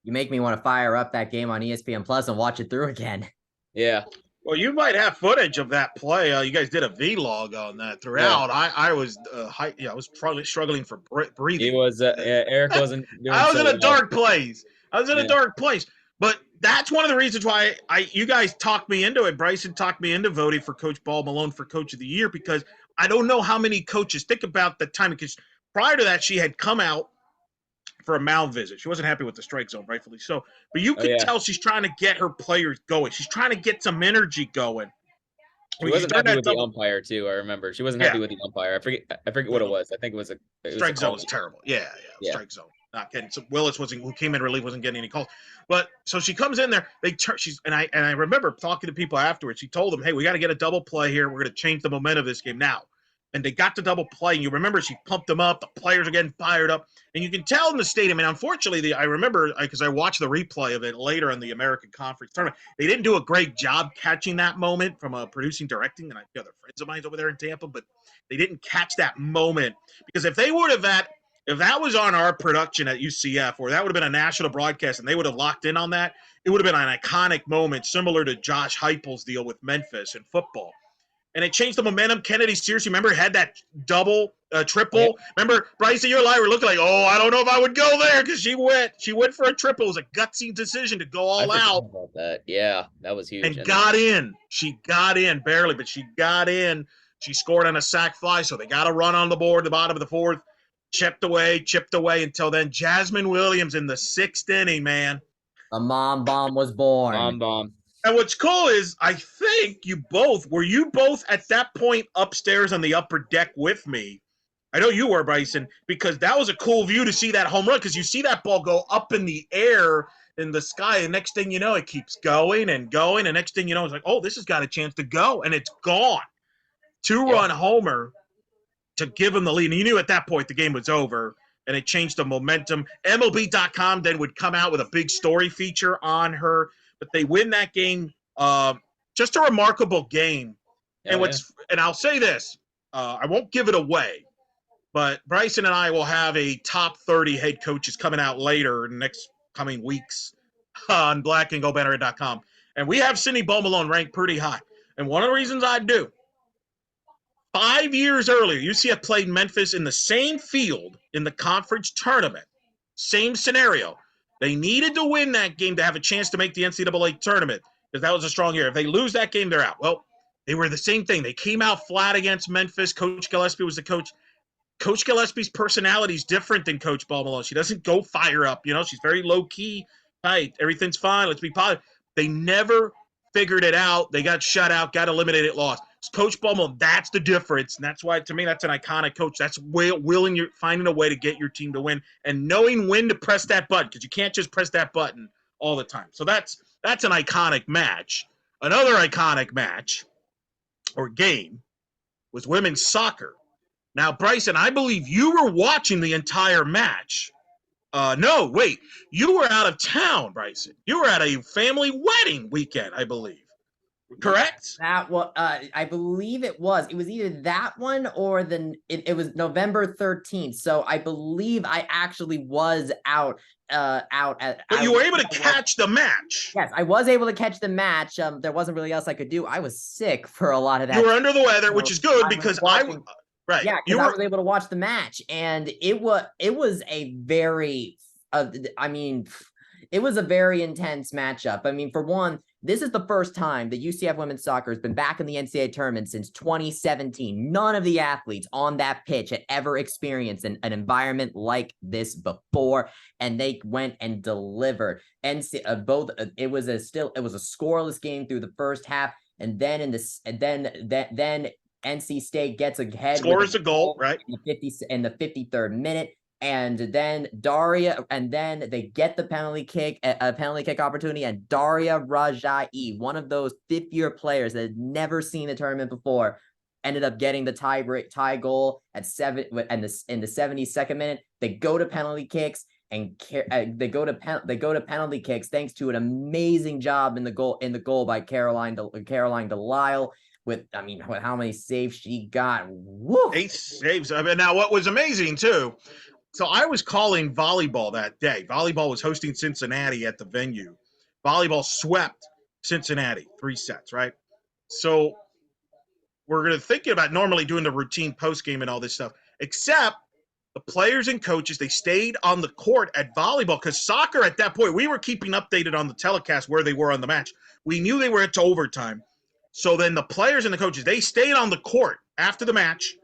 You make me want to fire up that game on ESPN Plus and watch it through again. Yeah. Well, you might have footage of that play. You guys did a vlog on that throughout. Yeah. I was I was probably struggling for breathing. He was Eric wasn't doing I was so in a well. dark place. But that's one of the reasons why you guys talked me into it. Bryson talked me into voting for Coach Ball Malone for Coach of the Year, because I don't know how many coaches think about the time, because prior to that she had come out for a mound visit. She wasn't happy with the strike zone, rightfully so. But you could tell she's trying to get her players going. She's trying to get some energy going. She wasn't happy with the umpire too. I remember she wasn't happy with the umpire. I forget what it was. I think it was strike zone was terrible. Yeah, strike zone. Not getting. So Willis who came in relief, wasn't getting any calls. But so she comes in there. I remember talking to people afterwards. She told them, "Hey, we got to get a double play here. We're going to change the momentum of this game now." And they got the double play. And you remember she pumped them up. The players are getting fired up. And you can tell in the stadium. And unfortunately, I remember, because I watched the replay of it later in the American Conference Tournament, they didn't do a great job catching that moment from producing, directing. And I know they're friends of mine over there in Tampa, but they didn't catch that moment. Because if they would have if that was on our production at UCF, or that would have been a national broadcast and they would have locked in on that, it would have been an iconic moment similar to Josh Heupel's deal with Memphis in football. And it changed the momentum. Kennedy, seriously, remember, had that triple. Yep. Remember, Bryson, you and I were looking like, oh, I don't know if I would go there, because she went for a triple. It was a gutsy decision to go all out. About that. Yeah, that was huge. And got in. She got in, barely, but she got in. She scored on a sac fly, so they got a run on the board at the bottom of the fourth. Chipped away until then. Jasmine Williams in the 6th inning, man. A mom bomb was born. Mom bomb. And what's cool is, I think were you both at that point upstairs on the upper deck with me? I know you were, Bryson, because that was a cool view to see that home run, because you see that ball go up in the air in the sky, and next thing you know, it keeps going and going, and next thing you know, it's like, oh, this has got a chance to go, and it's gone. 2-run homer to give him the lead. And you knew at that point the game was over, and it changed the momentum. MLB.com then would come out with a big story feature on her. But they win that game. Just a remarkable game. And and I'll say this, I won't give it away, but Bryson and I will have a top 30 head coaches coming out later in the next coming weeks on blackandgoldbanneret.com. And we have Cindy Ball Malone ranked pretty high. And one of the reasons I do, 5 years earlier, UCF played Memphis in the same field in the conference tournament. Same scenario. They needed to win that game to have a chance to make the NCAA tournament, because that was a strong year. If they lose that game, they're out. Well, they were the same thing. They came out flat against Memphis. Coach Gillespie was the coach. Coach Gillespie's personality is different than Coach Ball Malone. She doesn't go fire up. She's very low-key, tight. Everything's fine. Let's be positive. They never figured it out. They got shut out, got eliminated, lost. Coach Ball Malone, that's the difference. And that's why, to me, that's an iconic coach. That's finding a way to get your team to win and knowing when to press that button, because you can't just press that button all the time. So that's an iconic match. Another iconic match or game was women's soccer. Now, Bryson, I believe you were watching the entire match. No, wait. You were out of town, Bryson. You were at a family wedding weekend, I believe. Correct? That was, I believe it was. It was either that one or it was November 13th. So I believe I actually was out. But you were able to catch the match. Yes, I was able to catch the match. There wasn't really else I could do. I was sick for a lot of that. You were under the weather, which is good, because right. Yeah, because I was able to watch the match, and it was a very, it was a very intense matchup. I mean, for one, this is the first time that UCF women's soccer has been back in the NCAA tournament since 2017. None of the athletes on that pitch had ever experienced an environment like this before, and they went and delivered. And it was a scoreless game through the first half, and then then NC State gets ahead. Scores a goal, right? In the 53rd minute. And then they get the penalty kick, a penalty kick opportunity, and Daria Rajai, one of those fifth-year players that had never seen the tournament before, ended up getting the tie goal at in the 72nd minute. They go to penalty kicks and they go to penalty kicks thanks to an amazing job in the goal by Caroline Delisle. With how many saves she got? Woo! 8 saves. I mean, now what was amazing too. So I was calling volleyball that day. Volleyball was hosting Cincinnati at the venue. Volleyball swept Cincinnati 3 sets, right? So we're going to think about normally doing the routine post game and all this stuff, except the players and coaches, they stayed on the court at volleyball because soccer at that point, we were keeping updated on the telecast where they were on the match. We knew they were into overtime. So then the players and the coaches, they stayed on the court after the match,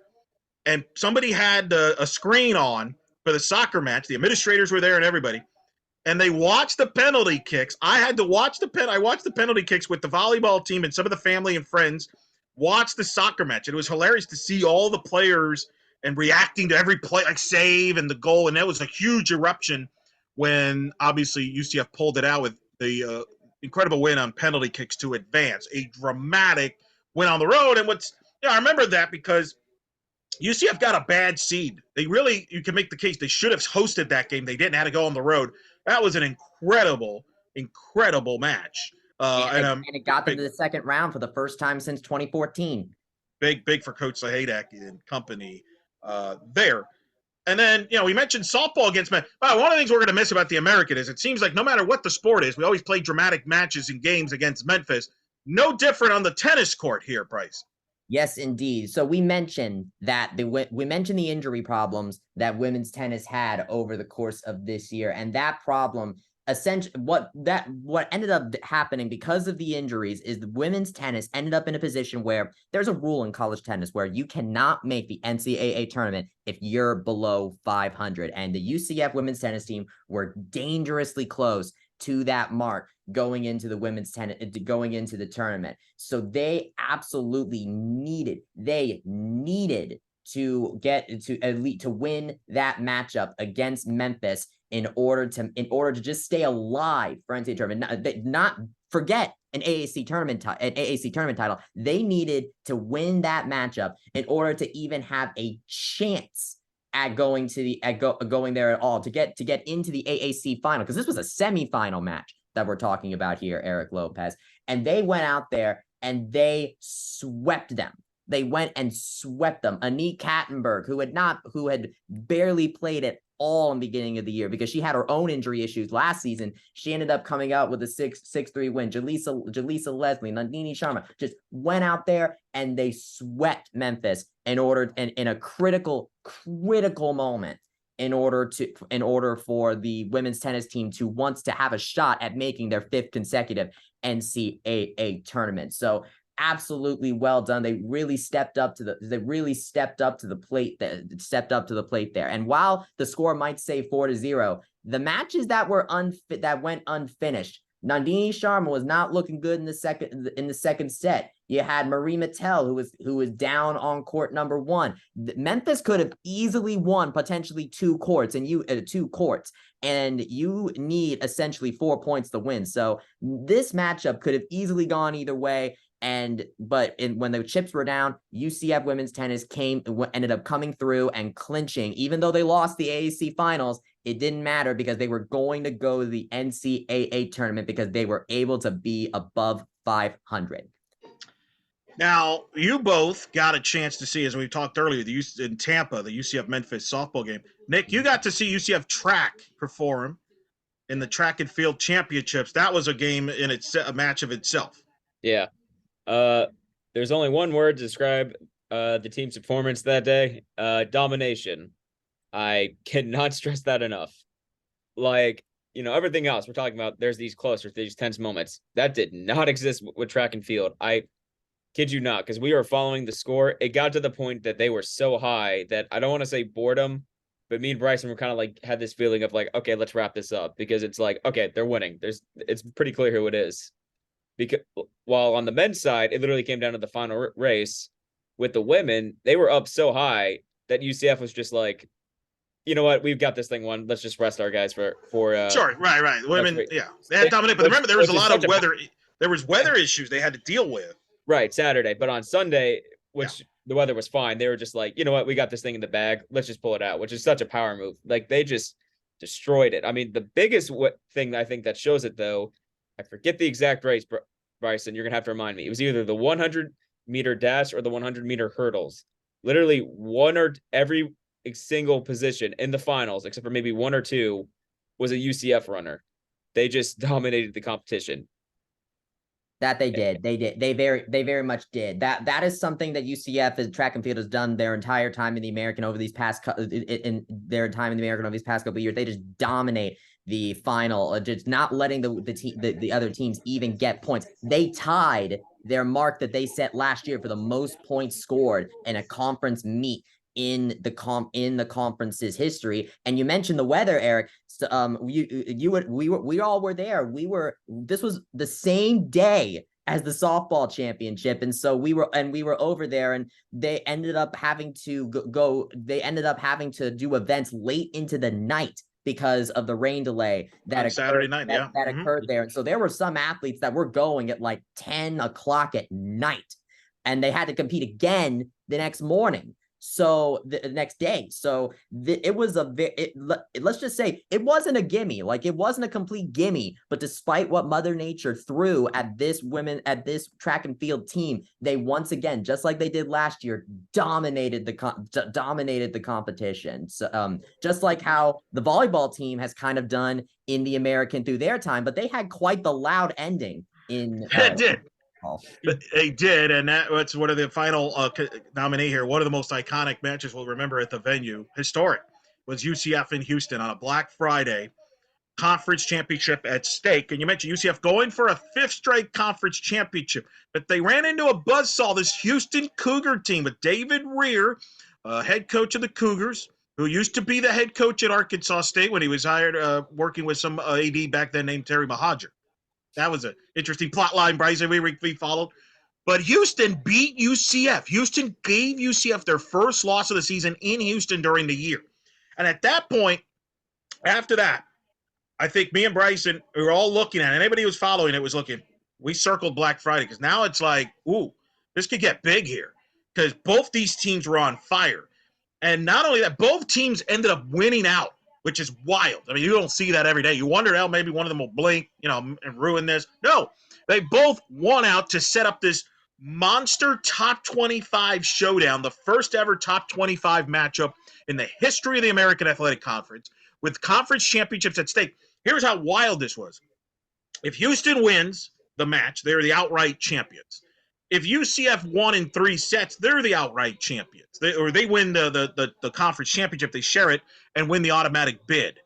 and somebody had a screen on for the soccer match. The administrators were there and everybody, and they watched the penalty kicks. I watched the penalty kicks with the volleyball team and some of the family and friends watch the soccer match. It was hilarious to see all the players and reacting to every play, like save and the goal. And that was a huge eruption when obviously UCF pulled it out with the incredible win on penalty kicks to advance, a dramatic win on the road. And I remember that because UCF got a bad seed. You can make the case they should have hosted that game. They didn't have to go on the road. That was an incredible match. And it got them to the second round for the first time since 2014. Big for Coach Sahadak and company there. And then, we mentioned softball against men. One of the things we're going to miss about the American is it seems like no matter what the sport is, we always play dramatic matches and games against Memphis. No different on the tennis court here, Bryce. Yes, indeed. So we mentioned the injury problems that women's tennis had over the course of this year, and that problem essentially what ended up happening because of the injuries is the women's tennis ended up in a position where there's a rule in college tennis where you cannot make the NCAA tournament if you're below 500, and the UCF women's tennis team were dangerously close to that mark going into the tournament. So they absolutely needed to get to win that matchup against Memphis in order to just stay alive for NCAA tournament, not forget an AAC tournament title. They needed to win that matchup in order to even have a chance at going there at all, to get into the AAC final, because this was a semifinal match that we're talking about here, Eric Lopez. And they went out there and they swept them. They went and swept them. Annie Kattenberg, who had barely played at all in the beginning of the year because she had her own injury issues last season. She ended up coming out with a 6-3 win. Jaleesa Leslie, Nandini Sharma just went out there and they swept Memphis in a critical moment in order for the women's tennis team to wants to have a shot at making their 5th consecutive NCAA tournament. So absolutely well done. They really stepped up to the plate there. And while the score might say 4-0, the matches that went unfinished, Nandini Sharma was not looking good in the second set. You had Marie Mattel, who was down on court number 1. Memphis could have easily won potentially 2 courts, and you need essentially 4 points to win. So this matchup could have easily gone either way. But when the chips were down, UCF women's tennis ended up coming through and clinching. Even though they lost the AAC finals, it didn't matter because they were going to go to the NCAA tournament because they were able to be above 500. Now, you both got a chance to see, as we talked earlier, in Tampa, the UCF Memphis softball game. Nick, you got to see UCF track perform in the track and field championships. That was a game a match of itself. Yeah. There's only one word to describe the team's performance that day. Domination. I cannot stress that enough. Everything else we're talking about, there's these tense moments. That did not exist with track and field. I kid you not, because we were following the score. It got to the point that they were so high that I don't want to say boredom, but me and Bryson were kind of had this feeling of okay, let's wrap this up, because it's okay, they're winning. It's pretty clear who it is. Because while on the men's side, it literally came down to the final race. With the women, they were up so high that UCF was just you know what? We've got this thing won. Let's just rest our guys for Sure, right. Women, right. yeah, they had dominated. But remember, there was a lot of weather. There was weather issues they had to deal with. Right, Saturday. But on Sunday, which the weather was fine, they were just like, you know what? We got this thing in the bag. Let's just pull it out, which is such a power move. Like they just destroyed it. I mean, the biggest thing I think that shows it, though, I forget the exact race, Bryson. You're gonna have to remind me. It was either the 100-meter dash or the 100-meter hurdles. Literally one or every single position in the finals, except for maybe one or two, was a UCF runner. They just dominated the competition. That they did. They very much did. That is something that UCF as track and field has done their entire time in the American over these past couple of years. They just dominate the final, just not letting the other teams even get points. They tied their mark that they set last year for the most points scored in a conference meet in the conference's history. And you mentioned the weather, Eric. So, we all were there. This was the same day as the softball championship, and so we were over there, and they ended up having to do events late into the night because of the rain delay that occurred there. And so there were some athletes that were going at like 10 o'clock at night, and they had to compete again the next morning. So the next day, it was let's just say it wasn't a gimme. Like it wasn't a complete gimme. But despite what Mother Nature threw at this track and field team, they once again, just like they did last year, dominated the competition. So just like how the volleyball team has kind of done in the American through their time, but they had quite the loud ending in. It did. But they did, and that's one of the final nominee here. One of the most iconic matches we'll remember at the venue, historic, was UCF in Houston on a Black Friday, conference championship at stake. And you mentioned UCF going for a fifth straight conference championship, but they ran into a buzzsaw, this Houston Cougar team with David Rear, head coach of the Cougars, who used to be the head coach at Arkansas State when he was hired working with some AD back then named Terry Mahajer. That was an interesting plot line, Bryson, we followed. But Houston beat UCF. Houston gave UCF their first loss of the season in Houston during the year. And at that point, after that, I think me and Bryson, we were all looking at it. Anybody who was following it was looking. We circled Black Friday because now it's like, ooh, this could get big here because both these teams were on fire. And not only that, both teams ended up winning out, which is wild. I mean, you don't see that every day. You wonder how maybe one of them will blink, and ruin this. No, they both won out to set up this monster top 25 showdown, the first ever top 25 matchup in the history of the American Athletic Conference with conference championships at stake. Here's how wild this was. If Houston wins the match, they're the outright champions. If UCF won in 3 sets, they're the outright champions. They win the conference championship, they share it and win the automatic bid.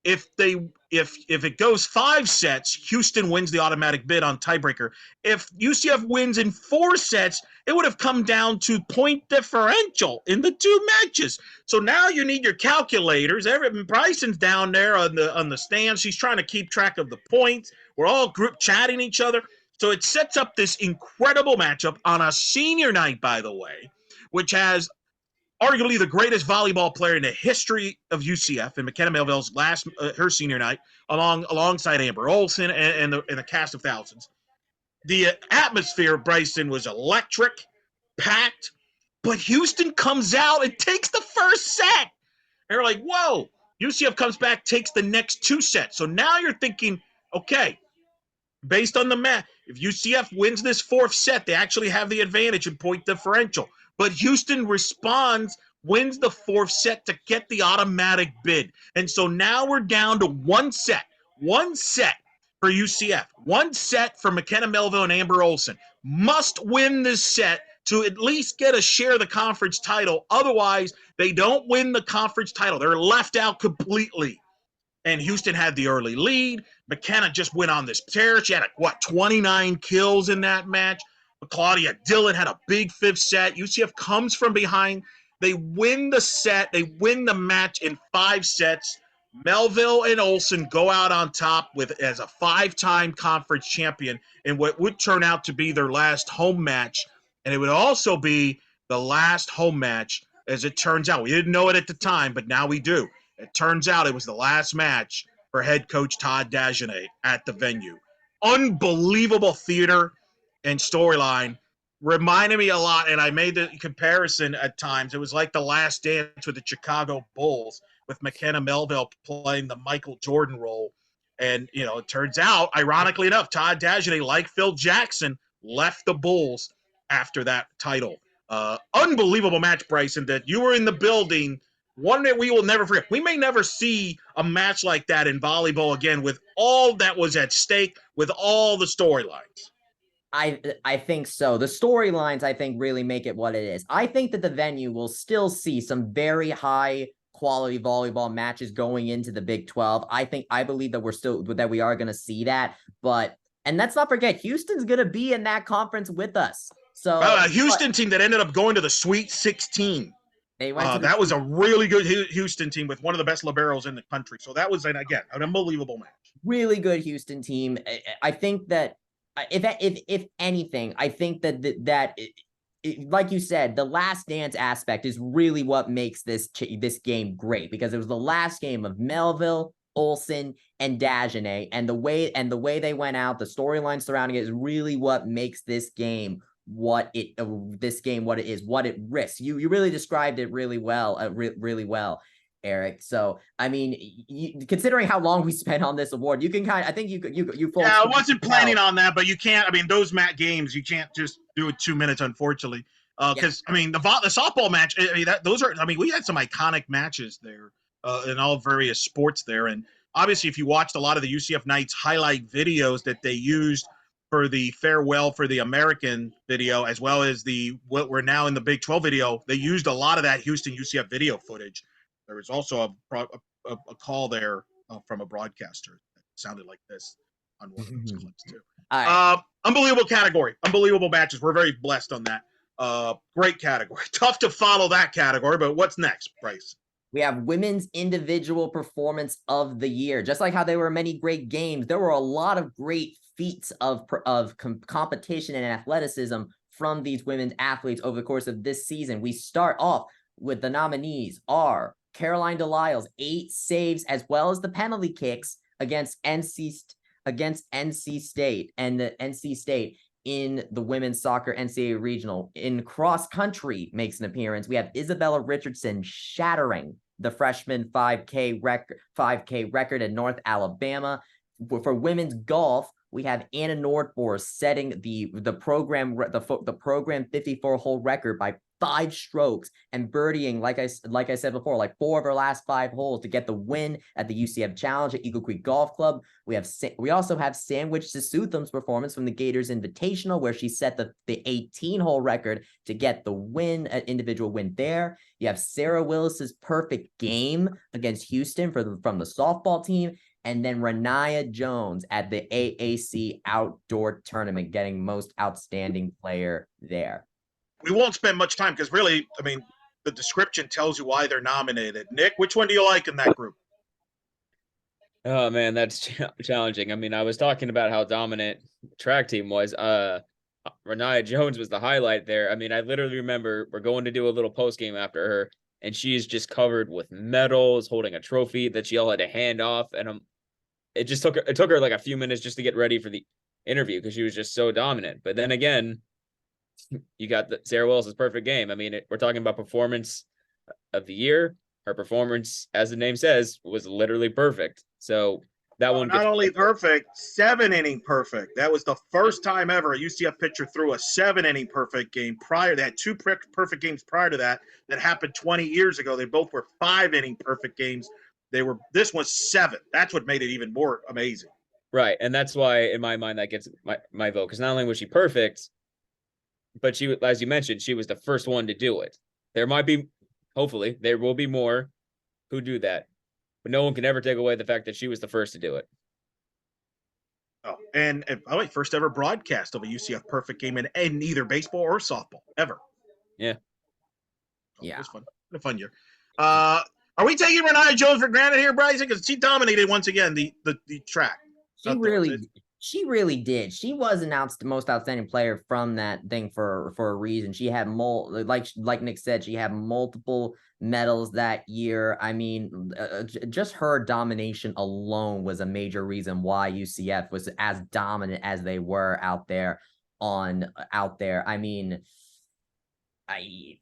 If it goes 5 sets, Houston wins the automatic bid on tiebreaker. If UCF wins in 4 sets, it would have come down to point differential in the 2 matches. So now you need your calculators. Bryson's down there on the stands. She's trying to keep track of the points. We're all group chatting each other. So it sets up this incredible matchup on a senior night, by the way, which has arguably the greatest volleyball player in the history of UCF, and McKenna Melville's her senior night, alongside Amber Olsen and the cast of thousands. The atmosphere of Bryson was electric, packed, but Houston comes out and takes the first set. And you're like, whoa. UCF comes back, takes the next 2 sets. So now you're thinking, okay, based on the match, if UCF wins this 4th set, they actually have the advantage in point differential. But Houston responds, wins the 4th set to get the automatic bid. And so now we're down to 1 set. 1 set for UCF. 1 set for McKenna Melville and Amber Olsen. Must win this set to at least get a share of the conference title. Otherwise, they don't win the conference title. They're left out completely. And Houston had the early lead. McKenna just went on this tear. She had, 29 kills in that match. Claudia Dillon had a big 5th set. UCF comes from behind. They win the set. They win the match in 5 sets. Melville and Olsen go out on top as a 5-time conference champion in what would turn out to be their last home match. And it would also be the last home match as it turns out. We didn't know it at the time, but now we do. It turns out it was the last match for head coach Todd Dagenet at the venue. Unbelievable theater and storyline. Reminded me a lot, and I made the comparison at times. It was like The Last Dance with the Chicago Bulls, with McKenna Melville playing the Michael Jordan role. And, it turns out, ironically enough, Todd Dagenet, like Phil Jackson, left the Bulls after that title. Unbelievable match, Bryson, that you were in the building. One that we will never forget. We may never see a match like that in volleyball again, with all that was at stake, with all the storylines. I think so. The storylines, I think, really make it what it is. I think that the venue will still see some very high quality volleyball matches going into the Big 12. I believe that we are going to see that. And let's not forget, Houston's going to be in that conference with us. So a Houston team that ended up going to the Sweet 16. They went. That was a really good Houston team with one of the best liberos in the country. So that was, again, an unbelievable match. Really good Houston team. I think that if anything, I think that like you said, the last dance aspect is really what makes this game great, because it was the last game of Melville, Olsen, and Dagenet, and the way they went out, the storyline surrounding it is really what makes this game what it is, what it risks. You really described it really well, really well, Eric. So, I mean, considering how long we spent on this award, you can I think you folks. Yeah, I wasn't planning on that, but you can't. I mean, those games, you can't just do it 2 minutes, unfortunately. Because I mean, the softball match. I mean, those are. I mean, we had some iconic matches there in all various sports there, and obviously, if you watched a lot of the UCF Knights highlight videos that they used for the farewell for the American video, as well as what we're now in the Big 12 video, they used a lot of that Houston UCF video footage. There was also a call there from a broadcaster that sounded like this on one of those clips too. Right. Unbelievable category, unbelievable matches. We're very blessed on that. Great category. Tough to follow that category, but what's next, Bryce? We have Women's Individual Performance of the Year. Just like how there were many great games, there were a lot of great feats of competition and athleticism from these women's athletes over the course of this season. We start off with the nominees are Caroline Delisles, 8 saves as well as the penalty kicks against NC State and the NC State in the women's soccer NCAA regional. In cross country makes an appearance. We have Isabella Richardson shattering the freshman 5K record in North Alabama. For women's golf, we have Anna Nordfors setting the program 54-hole record by 5 strokes and birdieing, like I said before, like 4 of her last 5 holes to get the win at the UCF Challenge at Eagle Creek Golf Club. We also have Sandwich Sesutham's performance from the Gators Invitational, where she set the 18-hole record to get the win, an individual win there. You have Sarah Willis's perfect game against Houston from the softball team. And then Renaya Jones at the AAC Outdoor Tournament getting most outstanding player there. We won't spend much time because really, I mean, the description tells you why they're nominated. Nick, which one do you like in that group? Oh, man, that's challenging. I mean, I was talking about how dominant the track team was. Renaya Jones was the highlight there. I mean, I literally remember we're going to do a little post game after her, and she's just covered with medals, holding a trophy that she all had to hand off. And it took her like a few minutes just to get ready for the interview because she was just so dominant. But then again, you got Sarah Willis's perfect game. I mean, we're talking about performance of the year. Her performance, as the name says, was literally perfect. So that one not only perfect, 7-inning perfect. That was the first time ever a UCF pitcher threw a 7-inning perfect game. Prior to that, 2 perfect games prior to that happened 20 years ago. They both were 5-inning perfect games. This was 7. That's what made it even more amazing. Right, and that's why in my mind that gets my vote, because not only was she perfect, but she, as you mentioned, she was the first one to do it. There might be, hopefully, there will be more who do that, but no one can ever take away the fact that she was the first to do it. Oh, and first ever broadcast of a UCF perfect game in either baseball or softball ever. Yeah, yeah, it was fun. A fun year. Are we taking Renaya Jones for granted here, Bryson? Because she dominated once again the track. She really did. She was announced the most outstanding player from that thing for a reason. She had like Nick said, she had multiple medals that year. I mean, just her domination alone was a major reason why UCF was as dominant as they were out there. I mean,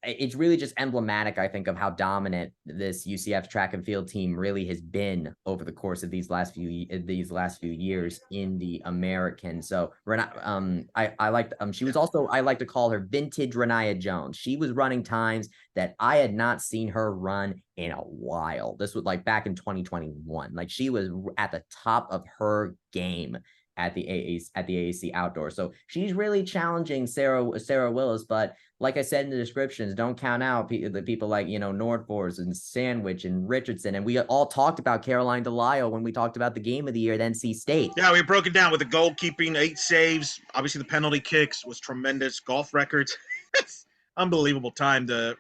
it's really just emblematic, I think, of how dominant this UCF track and field team really has been over the course of these last few years in the American. So I like she was also, I like to call her vintage Renaya Jones. She was running times that I had not seen her run in a while. This was like back in 2021. Like she was at the top of her game at the AAC outdoor. So she's really challenging Sarah Willis, but like I said in the descriptions, don't count out the people like, Nordfors and Sandwich and Richardson. And we all talked about Caroline DeLisle when we talked about the game of the year at NC State. Yeah, we broke it down with the goalkeeping, 8 saves. Obviously, the penalty kicks was tremendous. Golf records. It's unbelievable time to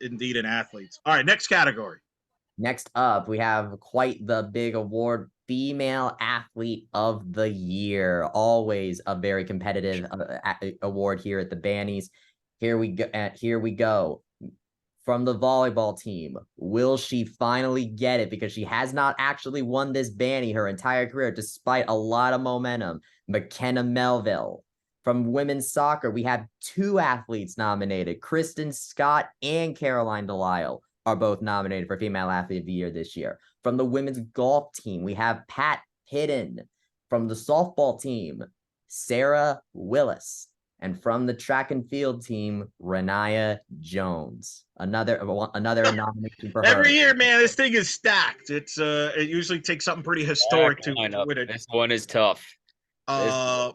indeed in athletes. All right, next category. Next up, we have quite the big award, Female Athlete of the Year. Always a very competitive award here at the Bannies. Here we go. From the volleyball team, will she finally get it? Because she has not actually won this Bannie her entire career, despite a lot of momentum. McKenna Melville. From women's soccer, we have 2 athletes nominated. Kristen Scott and Caroline DeLisle are both nominated for Female Athlete of the Year this year. From the women's golf team, we have Pat Pidden. From the softball team, Sarah Willis. And from the track and field team, Renaya Jones. Another nomination for her. Every year, man, this thing is stacked. It usually takes something pretty historic to win it. This one is tough. No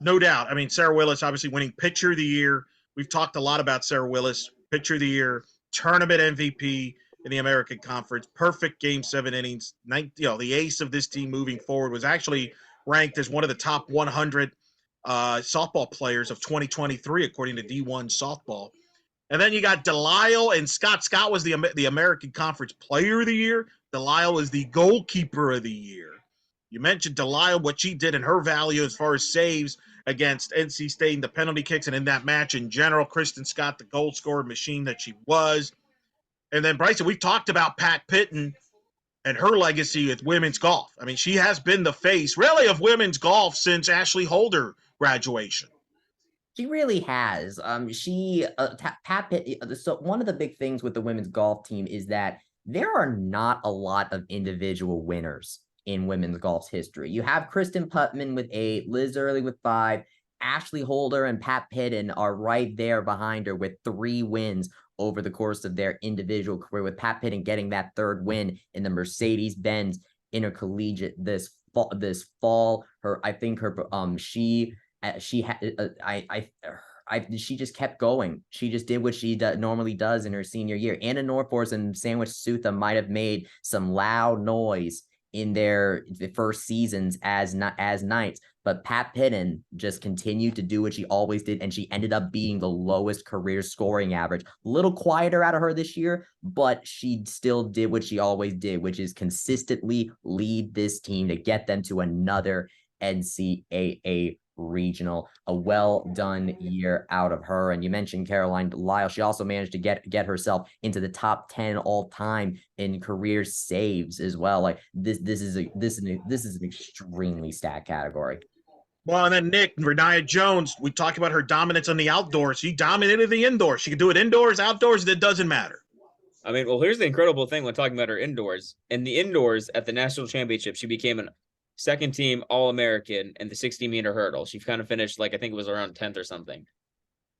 doubt. I mean, Sarah Willis obviously winning Pitcher of the Year. We've talked a lot about Sarah Willis, Pitcher of the Year, tournament MVP in the American Conference, perfect Game 7 innings. The ace of this team moving forward was actually ranked as one of the top 100 softball players of 2023, according to D1 Softball. And then you got DeLisle and Scott. Scott was the American Conference Player of the Year. DeLisle was the Goalkeeper of the Year. You mentioned DeLisle, what she did in her value as far as saves against NC State and the penalty kicks, and in that match in general. Kristen Scott, the goal scorer machine that she was. And then Bryson, we talked about Pat Pidden and her legacy with women's golf. I mean, she has been the face, really, of women's golf since Ashley Holder graduation. She really has. Pat Pitt. So one of the big things with the women's golf team is that there are not a lot of individual winners in women's golf's history. You have Kristen Putman with 8, Liz Early with 5, Ashley Holder and Pat Pidden are right there behind her with 3 wins over the course of their individual career, with Pat Pidden getting that 3rd win in the Mercedes-Benz Intercollegiate this fall. She just kept going. She just did what she normally does in her senior year. Anna Norfors and Sandwich Sutha might have made some loud noise in the first seasons as Knights, but Pat Pidden just continued to do what she always did, and she ended up being the lowest career scoring average. A little quieter out of her this year, but she still did what she always did, which is consistently lead this team to get them to another NCAA regional. A well done year out of her. And you mentioned Caroline DeLisle. She also managed to get herself into the top 10 all time in career saves as well. Like this is an extremely stacked category. Well, and then Nick, Renaya Jones, we talked about her dominance on the outdoors. She dominated the indoors. She could do it indoors, outdoors. It doesn't matter. I mean, well, here's the incredible thing when talking about her indoors. In the indoors at the national championship, she became an 2nd team All-American in the 60-meter hurdle. She kind of finished, I think it was around 10th or something.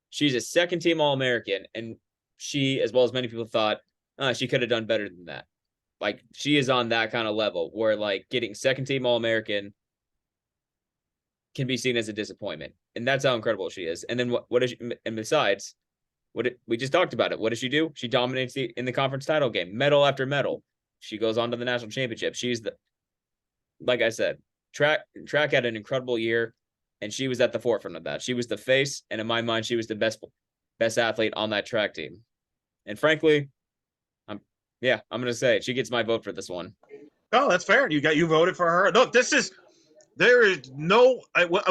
She's a 2nd team All-American, and she, as well as many people thought, she could have done better than that. She is on that kind of level where, getting 2nd team All-American can be seen as a disappointment. And that's how incredible she is. And then what is she, and besides, we just talked about it. What does she do? She dominates in the conference title game, medal after medal. She goes on to the national championship. She's like I said, track had an incredible year, and she was at the forefront of that. She was the face, and in my mind, she was the best athlete on that track team. And frankly, I'm going to say it. She gets my vote for this one. Oh, that's fair. You voted for her. Look, this is There is no,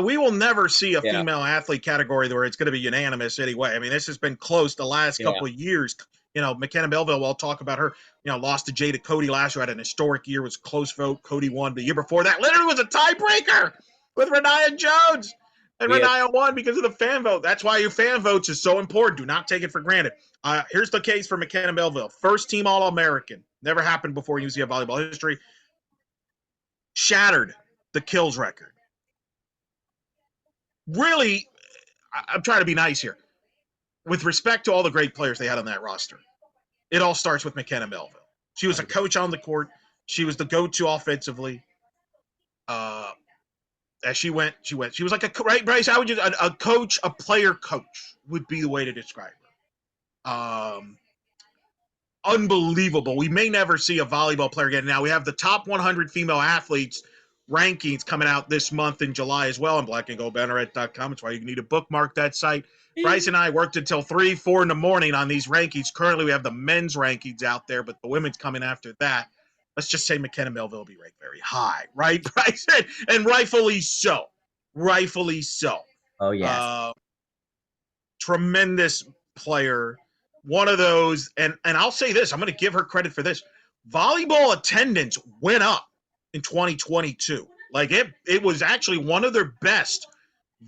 we will never see a Yeah. female athlete category where it's going to be unanimous anyway. I mean, this has been close the last couple of years. You know, McKenna Melville, we'll talk about her, you know, lost to Jada Cody last year, had an historic year, was a close vote. Cody won. The year before that literally was a tiebreaker with Renaya Jones. And Renaya won because of the fan vote. That's why your fan votes is so important. Do not take it for granted. Here's the case for McKenna Melville. First team All-American. Never happened before in UCF volleyball history. Shattered the kills record. Really, I'm trying to be nice here. With respect to all the great players they had on that roster, it all starts with McKenna Melville. She was a coach on the court. She was the go-to offensively. As she went. She was like a, right, Bryce? How would you, a coach, a player coach would be the way to describe her. Unbelievable. We may never see a volleyball player again. Now we have the top 100 female athletes rankings coming out this month in July as well on blackandgoldbanneret.com. It's why you need to bookmark that site. Bryce and I worked until 3, 4 in the morning on these rankings. Currently, we have the men's rankings out there, but the women's coming after that. Let's just say McKenna Melville will be ranked very high, right, Bryce? And rightfully so. Rightfully so. Oh, yes. Tremendous player. One of those, and I'll say this, I'm going to give her credit for this. Volleyball attendance went up in 2022. Like it was actually one of their best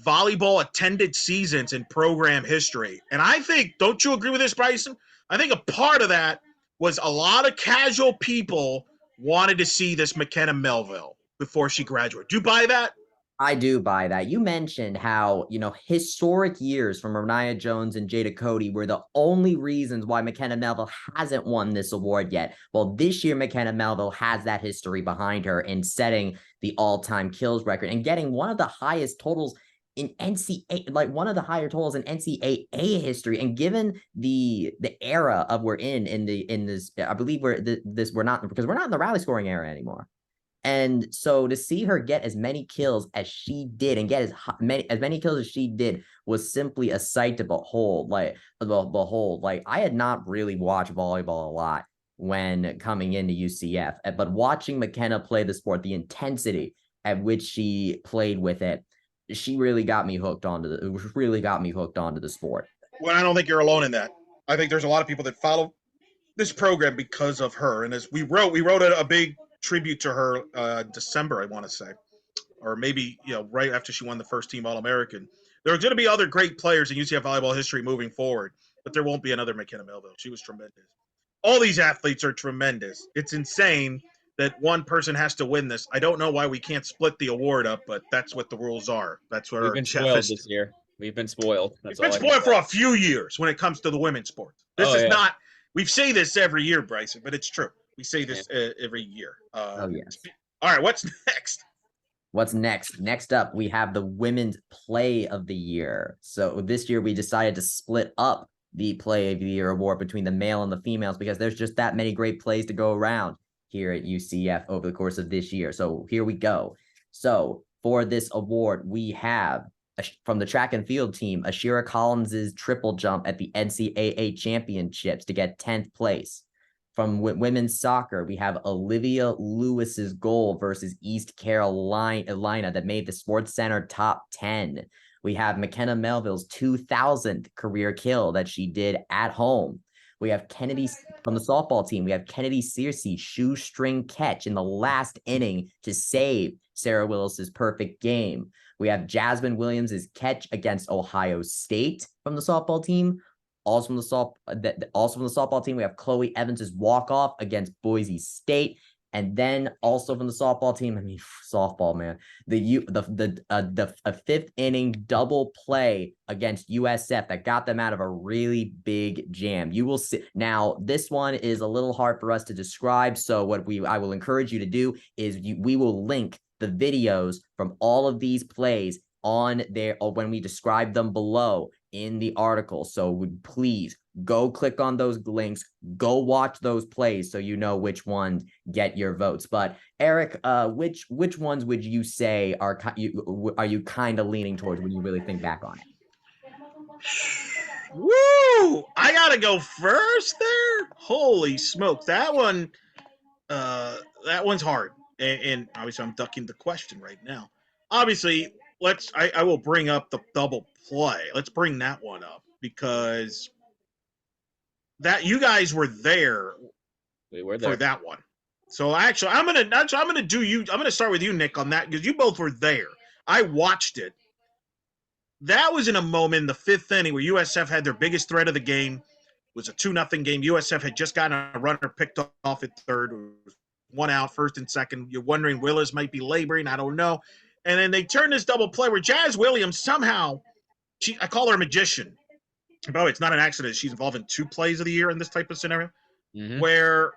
volleyball attended seasons in program history. And I think, don't you agree with this, Bryson? I think a part of that was a lot of casual people wanted to see this McKenna Melville before she graduated. Do you buy that? I do buy that. You mentioned how, historic years from Renaya Jones and Jada Cody were the only reasons why McKenna Melville hasn't won this award yet. Well, this year, McKenna Melville has that history behind her in setting the all-time kills record and getting one of the highest totals in NCAA, like one of the higher totals in NCAA history. And given the era of we're in this, I believe we're not, because we're not in the rally scoring era anymore. And so to see her get as many kills as she did and get as many kills as she did was simply a sight to behold. Like I had not really watched volleyball a lot when coming into UCF, but watching McKenna play the sport, the intensity at which she played with it, she really got me hooked onto the sport. Well, I don't think you're alone in that. I think there's a lot of people that follow this program because of her. And as we wrote a big tribute to her December, I want to say, or maybe right after she won the first team All-American. There are going to be other great players in UCF volleyball history moving forward, but there won't be another McKenna Melville. She was tremendous. All these athletes are tremendous. It's insane that one person has to win this. I don't know why we can't split the award up, but that's what the rules are. That's what We've our been chef spoiled is. this year. We've been spoiled. We've been spoiled for a few years when it comes to the women's sports. This is not. We say this every year, Bryson, but it's true. We say this every year. Yes. All right, what's next? What's next? Next up, we have the Women's Play of the Year. So this year we decided to split up the Play of the Year award between the male and the females because there's just that many great plays to go around here at UCF over the course of this year. So here we go. So for this award, we have from the track and field team, Ashira Collins's triple jump at the NCAA championships to get 10th place. From women's soccer, we have Olivia Lewis's goal versus East Carolina that made the Sports Center top 10. We have McKenna Melville's 2000th career kill that she did at home. We have Kennedy from the softball team. We have Kennedy Searcy's shoestring catch in the last inning to save Sarah Willis's perfect game. We have Jasmine Williams's catch against Ohio State from the softball team. Also from the softball team, we have Chloe Evans's walk-off against Boise State. And then also from the softball team, softball, man, a fifth inning double play against USF that got them out of a really big jam. You will see. Now, this one is a little hard for us to describe. So I will encourage you to do is we will link the videos from all of these plays on there or when we describe them below in the article. So please go click on those links, go watch those plays so you know which ones get your votes. But Eric, which ones would you say are you kind of leaning towards when you really think back on it? Woo! I gotta go first there. Holy smoke, that one's hard. And obviously I'm ducking the question right now. obviously, I will bring up the double play. Let's bring that one up because that you guys were there We were for there. that one. So I'm gonna start with you, Nick, on that because you both were there. I watched it. That was in a moment in the fifth inning where USF had their biggest threat of the game. It was a 2-0 game. USF had just gotten a runner picked off at third. It was one out, first and second. You're wondering Willis might be laboring. I don't know. And then they turn this double play where Jazz Williams somehow, I call her a magician. By the way, it's not an accident. She's involved in 2 plays of the year in this type of scenario where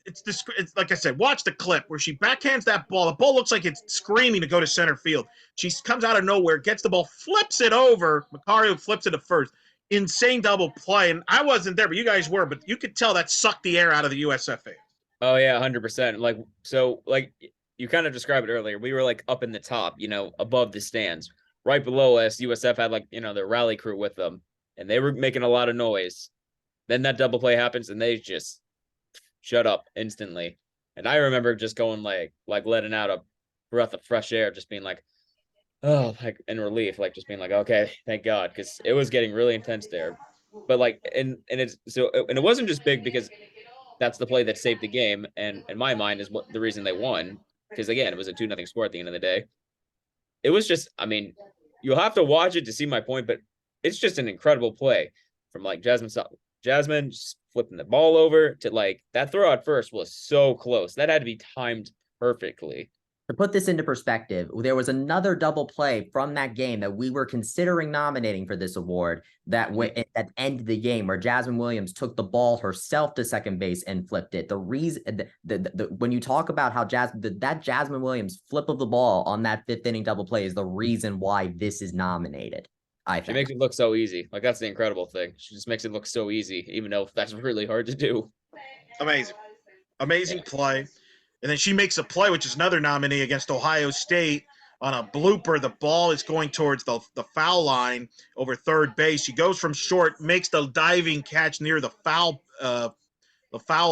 it's like I said, watch the clip where she backhands that ball. The ball looks like it's screaming to go to center field. She comes out of nowhere, gets the ball, flips it over. Macario flips it to first. Insane double play. And I wasn't there, but you guys were. But you could tell that sucked the air out of the USFA. Oh yeah, 100%. Like you kind of described it earlier. We were like up in the top, above the stands. Right below us, USF had like, their rally crew with them, and they were making a lot of noise. Then that double play happens, and they just shut up instantly. And I remember just going like letting out a breath of fresh air, just being like, oh, like in relief, like just being like, okay, thank God, because it was getting really intense there. But like, and it wasn't just big because that's the play that saved the game, and in my mind is what the reason they won. Because again, it was a 2-0 score at the end of the day. It was just, I mean, you'll have to watch it to see my point, but it's just an incredible play from like Jasmine just flipping the ball over to like that throw at first was so close. That had to be timed perfectly. To put this into perspective, there was another double play from that game that we were considering nominating for this award that that ended the game where Jasmine Williams took the ball herself to second base and flipped it. The reason when you talk about how that Jasmine Williams flip of the ball on that fifth inning double play is the reason why this is nominated. I think she makes it look so easy. Like that's the incredible thing. She just makes it look so easy, even though that's really hard to do. Amazing play. And then she makes a play, which is another nominee against Ohio State on a blooper. The ball is going towards the foul line over third base. She goes from short, makes the diving catch near the foul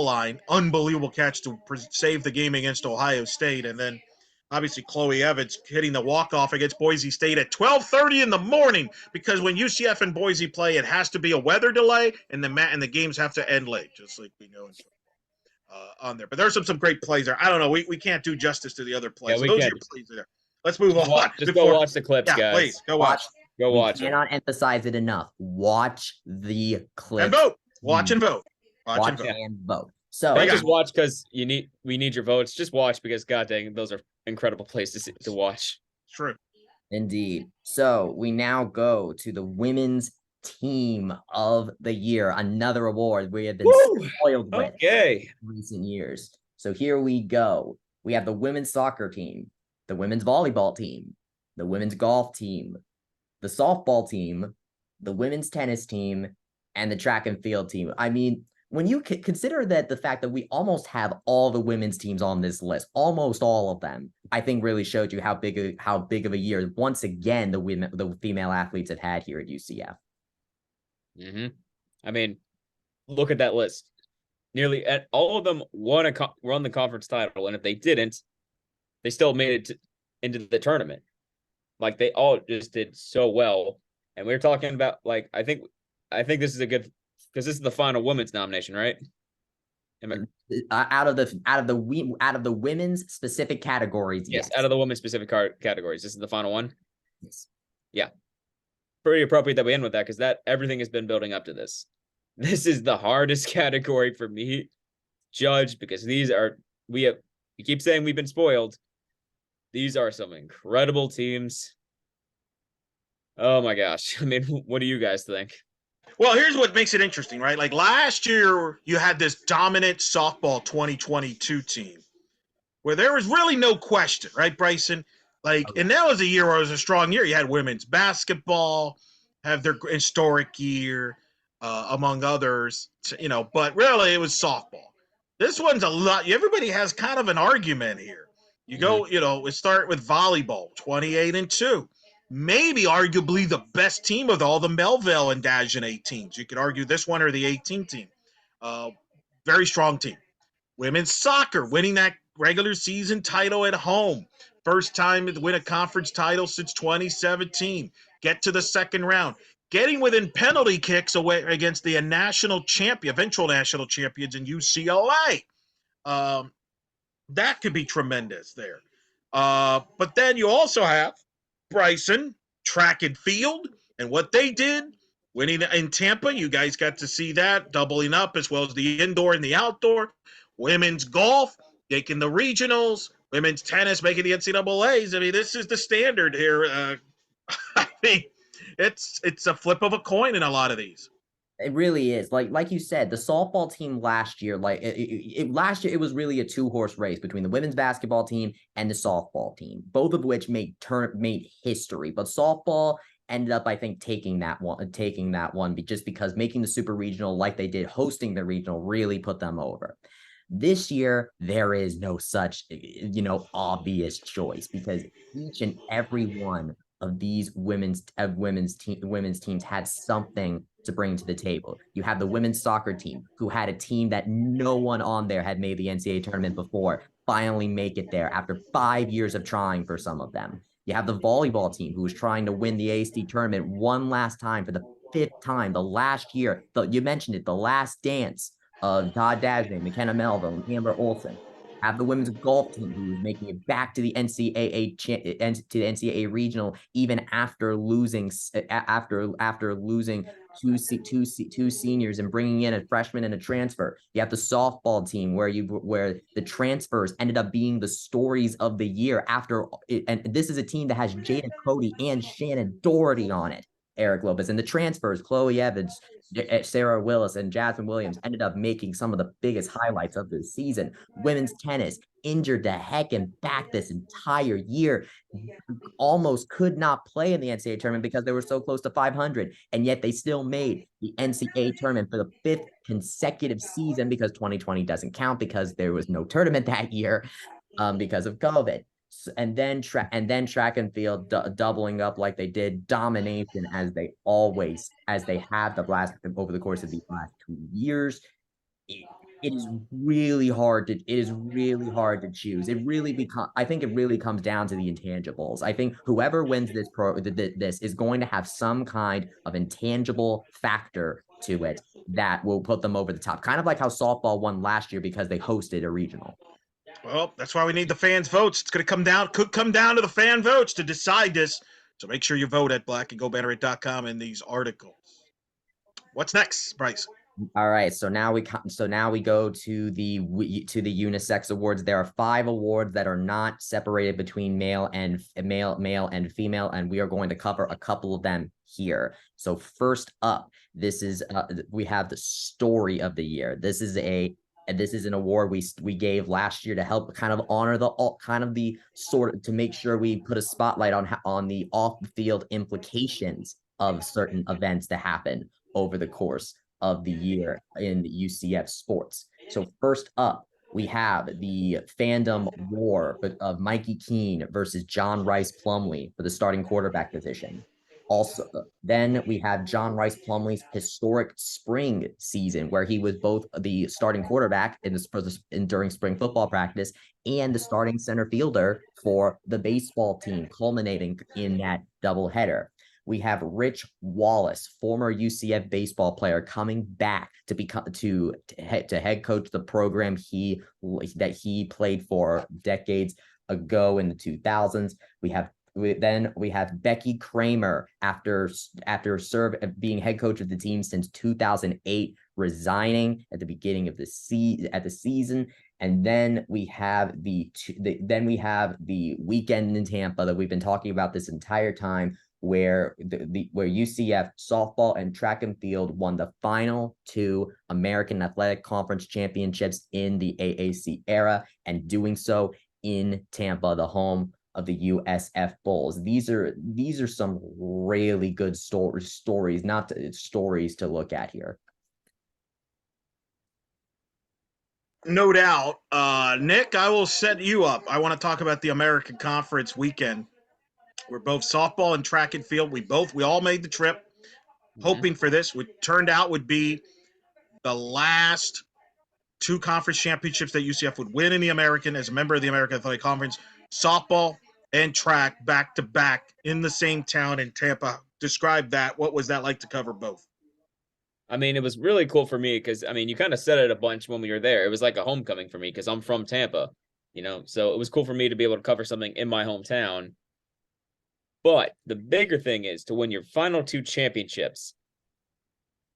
line. Unbelievable catch to save the game against Ohio State. And then obviously Chloe Evans hitting the walk-off against Boise State at 12:30 in the morning because when UCF and Boise play, it has to be a weather delay and the games have to end late, just like we know on there. But there's some great plays there. I don't know. We can't do justice to the other plays. Yeah, so those are your plays there. Let's move on. Go watch the clips, guys. Please, go watch. Go watch. We cannot emphasize it enough. Watch the clips. And vote. Watch and vote. Watch and vote. So don't just watch because we need your votes. Just watch because god dang, those are incredible places to watch. True. Indeed. So we now go to the women's team of the year, another award we have been spoiled with in recent years. So here we go. We have the women's soccer team, the women's volleyball team, the women's golf team, the softball team, the women's tennis team, and the track and field team. I mean, when you consider that the fact that we almost have all the women's teams on this list, almost all of them, I think really showed you how big of a year once again the female athletes have had here at UCF. I mean, look at that list. Nearly all of them won the conference title, and if they didn't, they still made it into the tournament. Like they all just did so well. And we were talking about like I think this is a good because this is the final women's nomination, right? Out of the women's specific categories, yes. Out of the women's specific categories, this is the final one. Yes. Yeah. Pretty appropriate that we end with that because everything has been building up to this. This is the hardest category for me to judge because we keep saying we've been spoiled. These are some incredible teams. Oh my gosh. I mean, what do you guys think? Well, here's what makes it interesting, right? Like last year, you had this dominant softball 2022 team where there was really no question, right, Bryson? And that was a year where it was a strong year. You had women's basketball have their historic year, among others, but really it was softball. This one's a lot. Everybody has kind of an argument here. You go, we start with volleyball, 28-2. Maybe arguably the best team of all the Melville and Dagenais teams. You could argue this one or the 18 team. Very strong team. Women's soccer winning that regular season title at home. First time to win a conference title since 2017. Get to the second round. Getting within penalty kicks away against the eventual national champions in UCLA. That could be tremendous there. But then you also have Bryson, track and field, and what they did, winning in Tampa. You guys got to see that, doubling up as well as the indoor and the outdoor. Women's golf, making the regionals. Women's tennis, making the NCAAs. I mean, this is the standard here. I mean, it's a flip of a coin in a lot of these. It really is. Like you said, the softball team last year, last year it was really a two-horse race between the women's basketball team and the softball team, both of which made history. But softball ended up, I think, taking that one just because making the super regional like they did, hosting the regional, really put them over. This year, there is no such, obvious choice because each and every one of these women's teams had something to bring to the table. You have the women's soccer team, who had a team that no one on there had made the NCAA tournament before, finally make it there after 5 years of trying for some of them. You have the volleyball team, who was trying to win the ASD tournament one last time for the 5th time, the last year. You mentioned it, the last dance of Todd Dasney, McKenna Melville, and Amber Olsen. Have the women's golf team, who is making it back to the NCAA regional even after losing two seniors and bringing in a freshman and a transfer. You have the softball team where the transfers ended up being the stories of the year and this is a team that has Jada Cody and Shannon Doherty on it. Eric Lopez, and the transfers, Chloe Evans, Sarah Willis, and Jasmine Williams ended up making some of the biggest highlights of the season. Women's tennis, injured the heck and back this entire year, almost could not play in the NCAA tournament because they were so close to 500, and yet they still made the NCAA tournament for the 5th consecutive season, because 2020 doesn't count because there was no tournament that year because of COVID. And then track and field doubling up like they did, domination as they have over the course of the last 2 years. It is really hard to choose. I think it really comes down to the intangibles. I think whoever wins this is going to have some kind of intangible factor to it that will put them over the top. Kind of like how softball won last year because they hosted a regional. Well, that's why we need the fans' votes. It's going to could come down to the fan votes to decide this. So make sure you vote at blackandgoldbanneret.com in these articles. What's next, Bryce? All right, so now we go to the unisex awards. There are 5 awards that are not separated between male and female, and we are going to cover a couple of them here. So first up, we have the story of the year. This is an award we gave last year to help kind of honor to make sure we put a spotlight on the off-the-field implications of certain events that happen over the course of the year in UCF sports. So first up, we have the fandom war of Mikey Keene versus John Rice Plumlee for the starting quarterback position. Also, then we have John Rice Plumlee's historic spring season, where he was both the starting quarterback during spring football practice and the starting center fielder for the baseball team, culminating in that doubleheader. We have Rich Wallace, former UCF baseball player, coming back to head coach the program that he played for decades ago in the 2000s. We have Becky Kramer, after being head coach of the team since 2008, resigning at the beginning of the season. And then we have the weekend in Tampa that we've been talking about this entire time, where UCF softball and track and field won the final 2 American Athletic Conference championships in the AAC era, and doing so in Tampa, the home of the USF Bulls. These are some really good stories to look at here. No doubt. Nick, I will set you up. I want to talk about the American Conference weekend. We're both softball and track and field. We all made the trip, hoping for this. What turned out would be the last 2 conference championships that UCF would win in the American as a member of the American Athletic Conference. Softball and track back to back in the same town in Tampa. Describe that. What was that like to cover both? I mean, it was really cool for me because, I mean, you kind of said it a bunch when we were there. It was like a homecoming for me because I'm from Tampa, so it was cool for me to be able to cover something in my hometown. But the bigger thing is to win your final 2 championships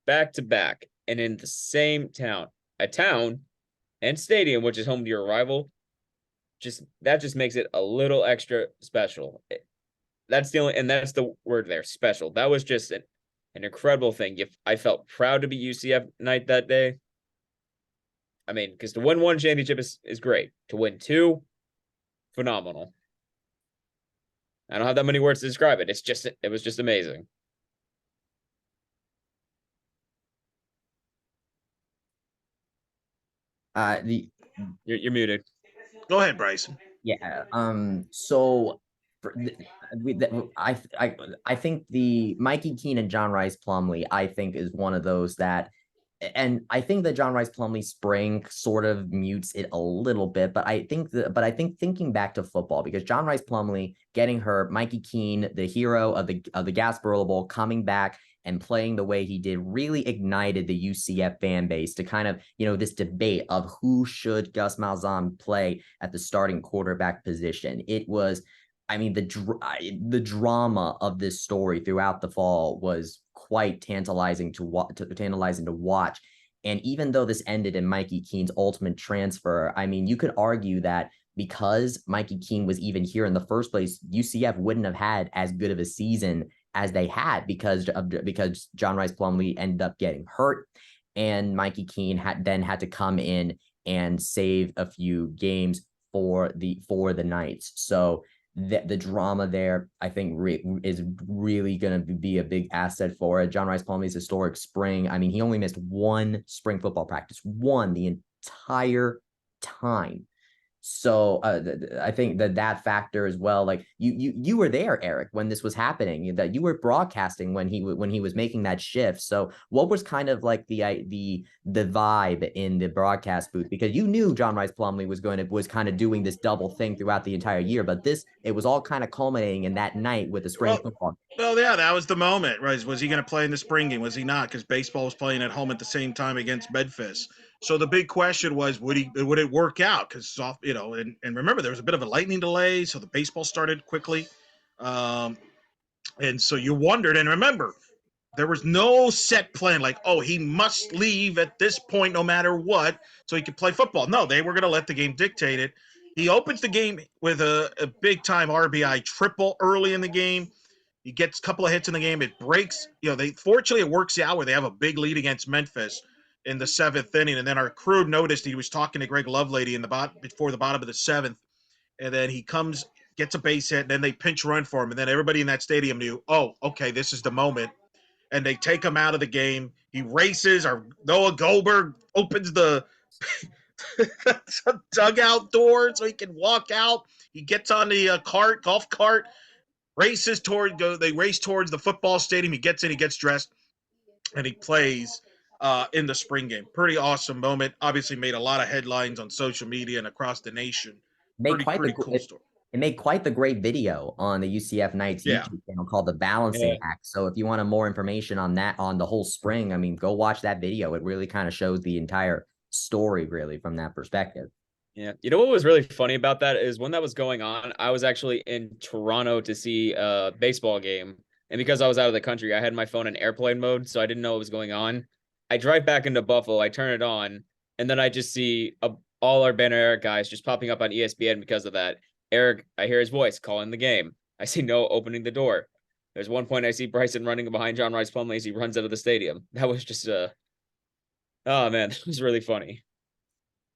back to back and in the same town, a town and stadium, which is home to your rival. That just makes it a little extra special. That's the word there, special. That was just an incredible thing. I felt proud to be UCF night that day. I mean, because to win 1 championship is great. To win 2, phenomenal. I don't have that many words to describe it. It was just amazing. You're muted. Go ahead, Bryson. Yeah. So I think the Mikey Keene and John Rice Plumlee, I think, is one of those that, and I think that John Rice Plumlee spring sort of mutes it a little bit, but I think thinking back to football, because John Rice Plumlee getting hurt, Mikey Keene, the hero of the Gasparilla Bowl, coming back and playing the way he did, really ignited the UCF fan base to kind of, this debate of who should Gus Malzahn play at the starting quarterback position. It was, I mean, the drama of this story throughout the fall was quite tantalizing to watch. And even though this ended in Mikey Keene's ultimate transfer, I mean, you could argue that because Mikey Keene was even here in the first place, UCF wouldn't have had as good of a season as they had because John Rice Plumlee ended up getting hurt, and Mikey Keene had to come in and save a few games for the Knights. So the drama there, I think, is really going to be a big asset for it. John Rice Plumlee's historic spring. I mean, he only missed 1 spring football practice, the entire time. So I think that factor as well. Like you were there, Eric, when this was happening. That you were broadcasting when he was making that shift. So what was kind of like the vibe in the broadcast booth? Because you knew John Rice Plumlee was kind of doing this double thing throughout the entire year, but it was all kind of culminating in that night with the spring football. Well, yeah, that was the moment, right? Was he going to play in the spring game? Was he not? Because baseball was playing at home at the same time against Medfist. So the big question was, would it work out? Because and remember, there was a bit of a lightning delay, so the baseball started quickly, and so you wondered. And remember, there was no set plan, like, oh, he must leave at this point no matter what, so he could play football. No, they were going to let the game dictate it. He opens the game with a big time RBI triple early in the game. He gets a couple of hits in the game. It breaks. Fortunately it works out where they have a big lead against Memphis in the 7th inning. And then our crew noticed he was talking to Greg Lovelady before the bottom of the 7th. And then he gets a base hit, and then they pinch run for him. And then everybody in that stadium knew, oh, okay, this is the moment. And they take him out of the game. He races, or Noah Goldberg opens the dugout door so he can walk out. He gets on the golf cart, they race towards the football stadium. He gets in, he gets dressed, and he plays in the spring game. Pretty awesome moment. Obviously made a lot of headlines on social media and across the nation. Pretty cool story. It made quite the great video on the UCF Knights YouTube channel called The Balancing Act. So if you want more information on that, on the whole spring, I mean, go watch that video. It really kind of shows the entire story, really, from that perspective. Yeah. You know what was really funny about that is when that was going on, I was actually in Toronto to see a baseball game. And because I was out of the country, I had my phone in airplane mode, so I didn't know what was going on. I drive back into Buffalo, I turn it on, and then I just see all our Banneret guys just popping up on ESPN because of that. Eric, I hear his voice calling the game. I see Noah opening the door. There's one point I see Bryson running behind John Rice Plumlee as he runs out of the stadium. That was just oh man, it was really funny.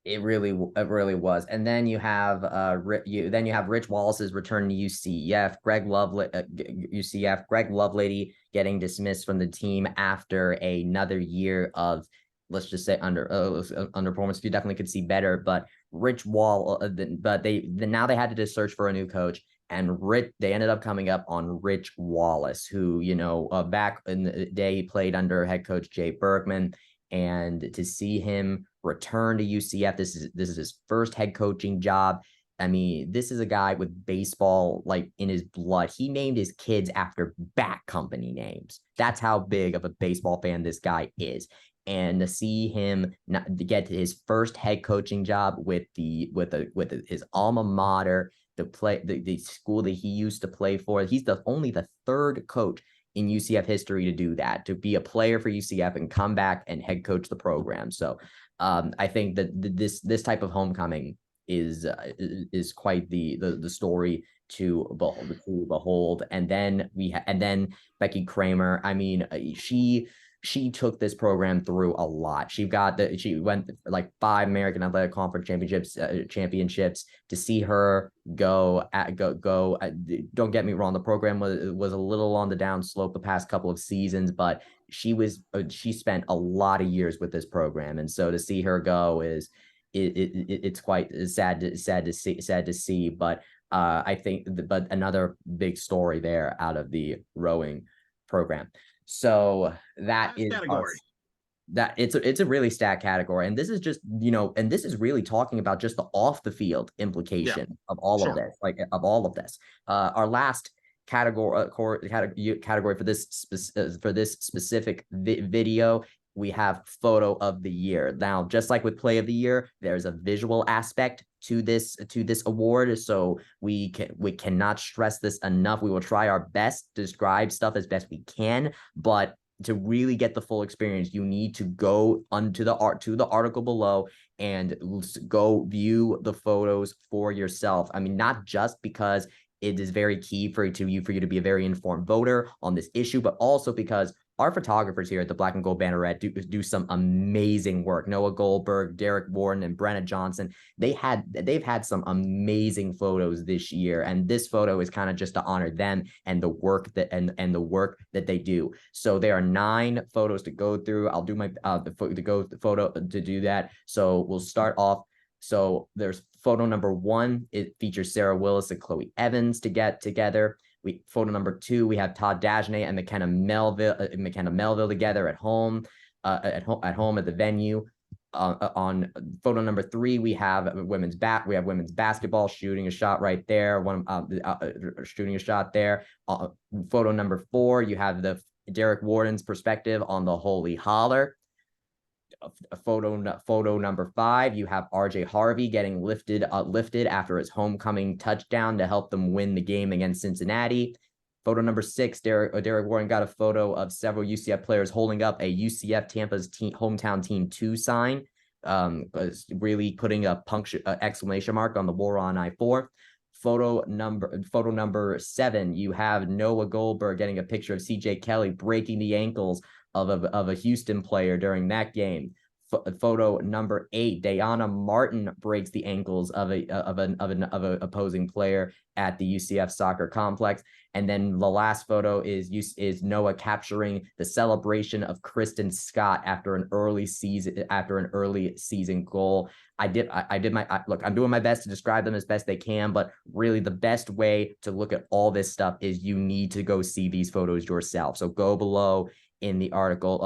It really was. And then you have Rich Wallace's return to UCF. Greg Lovelady getting dismissed from the team after another year of, let's just say, underperformance. You definitely could see better, but now they had to just search for a new coach, and they ended up coming up on Rich Wallace, who back in the day he played under head coach Jay Bergman. And to see him return to UCF, this is his first head coaching job. I mean, this is a guy with baseball like in his blood. He named his kids after bat company names. That's how big of a baseball fan this guy is. And to see him not to get to his first head coaching job with his alma mater, the school that he used to play for. He's only the third coach in UCF history to do that, to be a player for UCF and come back and head coach the program. So I think that this type of homecoming is quite the story to behold. And then Becky Kramer. I mean, she took this program through a lot. She went like 5 American Athletic Conference championships. To see her go. Don't get me wrong, the program was a little on the downslope the past couple of seasons, but she spent a lot of years with this program, and so to see her go it's quite sad to see. But I think but another big story there out of the rowing program. So that is that it's a really stacked category, and this is just and this is really talking about just the off the field implication of all of this, our last category for this specific video. We have photo of the year. Now, just like with play of the year, there's a visual aspect to this award. So we cannot stress this enough. We will try our best to describe stuff as best we can, but to really get the full experience, you need to go to the article below and go view the photos for yourself. I mean, not just because it is very key for you to be a very informed voter on this issue, but also because our photographers here at the Black and Gold Banneret do some amazing work. Noah Goldberg, Derek Warden, and Brenna Johnson. They've had some amazing photos this year, and this photo is kind of just to honor them and the work that they do. So there are 9 photos to go through. I'll do my photo to do that. So we'll start off. So there's photo number 1. It features Sarah Willis and Chloe Evans to get together. Photo number 2, we have Todd Dagenais and McKenna Melville together at home at the venue. On photo number 3, we have women's basketball shooting a shot right there. Shooting a shot there. Photo number 4, you have the Derek Warden's perspective on the Holy Holler. Photo number 5, you have RJ Harvey getting lifted after his homecoming touchdown to help them win the game against Cincinnati. Photo number 6, Derek Warden got a photo of several UCF players holding up a UCF Tampa's hometown team 2 sign, really putting a exclamation mark on the war on I-4. Photo number 7, you have Noah Goldberg getting a picture of CJ Kelly breaking the ankles of a Houston player during that game. Photo number 8, Dayana Martin breaks the ankles of an opposing player at the UCF soccer complex. And then the last photo is Noah capturing the celebration of Kristen Scott after an early season goal. I'm doing my best to describe them as best they can, but really the best way to look at all this stuff is you need to go see these photos yourself. So go below in the article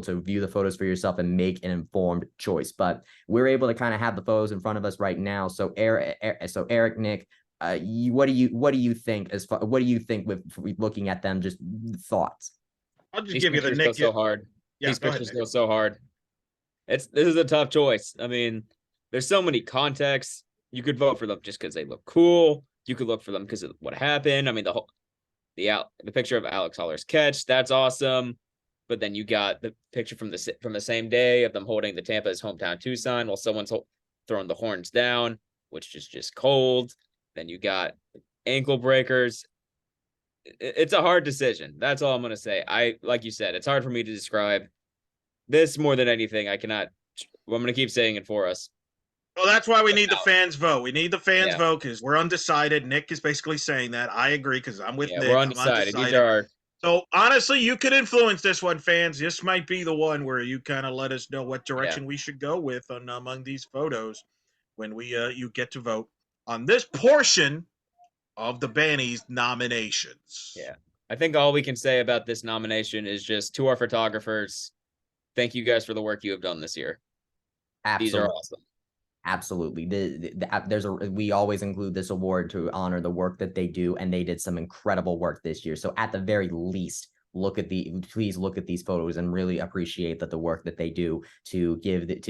to view the photos for yourself and make an informed choice. But we're able to kind of have the photos in front of us right now. So Eric, Nick, what do you think with looking at them? Just thoughts. I'll just give you the Nick. So hard. Yeah, these pictures go so hard. This is a tough choice. I mean, there's so many contexts. You could vote for them just because they look cool. You could look for them because of what happened. I mean, the picture of Alex Holler's catch, that's awesome. But then you got the picture from the same day of them holding the Tampa's hometown 2 sign while someone's throwing the horns down, which is just cold. Then you got ankle breakers. It's a hard decision. That's all I'm going to say. Like you said, it's hard for me to describe this more than anything. I'm going to keep saying it for us. Well, that's why we need the fans vote. We need the fans vote because we're undecided. Nick is basically saying that. I agree because I'm with Nick. We're undecided. These are So honestly, you could influence this one, fans. This might be the one where you kind of let us know what direction we should go with among these photos when you get to vote on this portion of the Bannies nominations. Yeah. I think all we can say about this nomination is just to our photographers, thank you guys for the work you have done this year. Absolutely. These are awesome. Absolutely. We always include this award to honor the work that they do, and they did some incredible work this year. So at the very least, please look at these photos and really appreciate that the work that they do to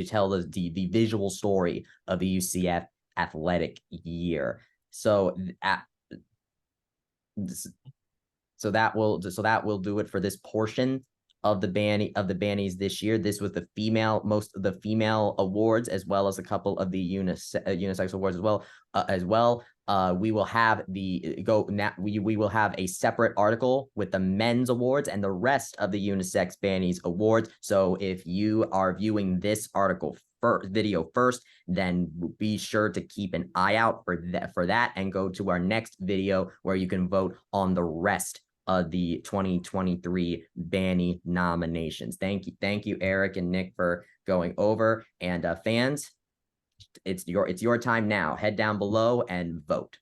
tell the visual story of the UCF athletic year. So that will do it for this portion of the Bannies this year. This was most of the female awards, as well as a couple of the unisex awards as well. We will have we will have a separate article with the men's awards and the rest of the unisex Bannies awards. So if you are viewing this video first, then be sure to keep an eye out for that and go to our next video where you can vote on the rest of the 2023 Bannie nominations. Thank you, Eric and Nick, for going over. And fans, it's your time now. Head down below and vote.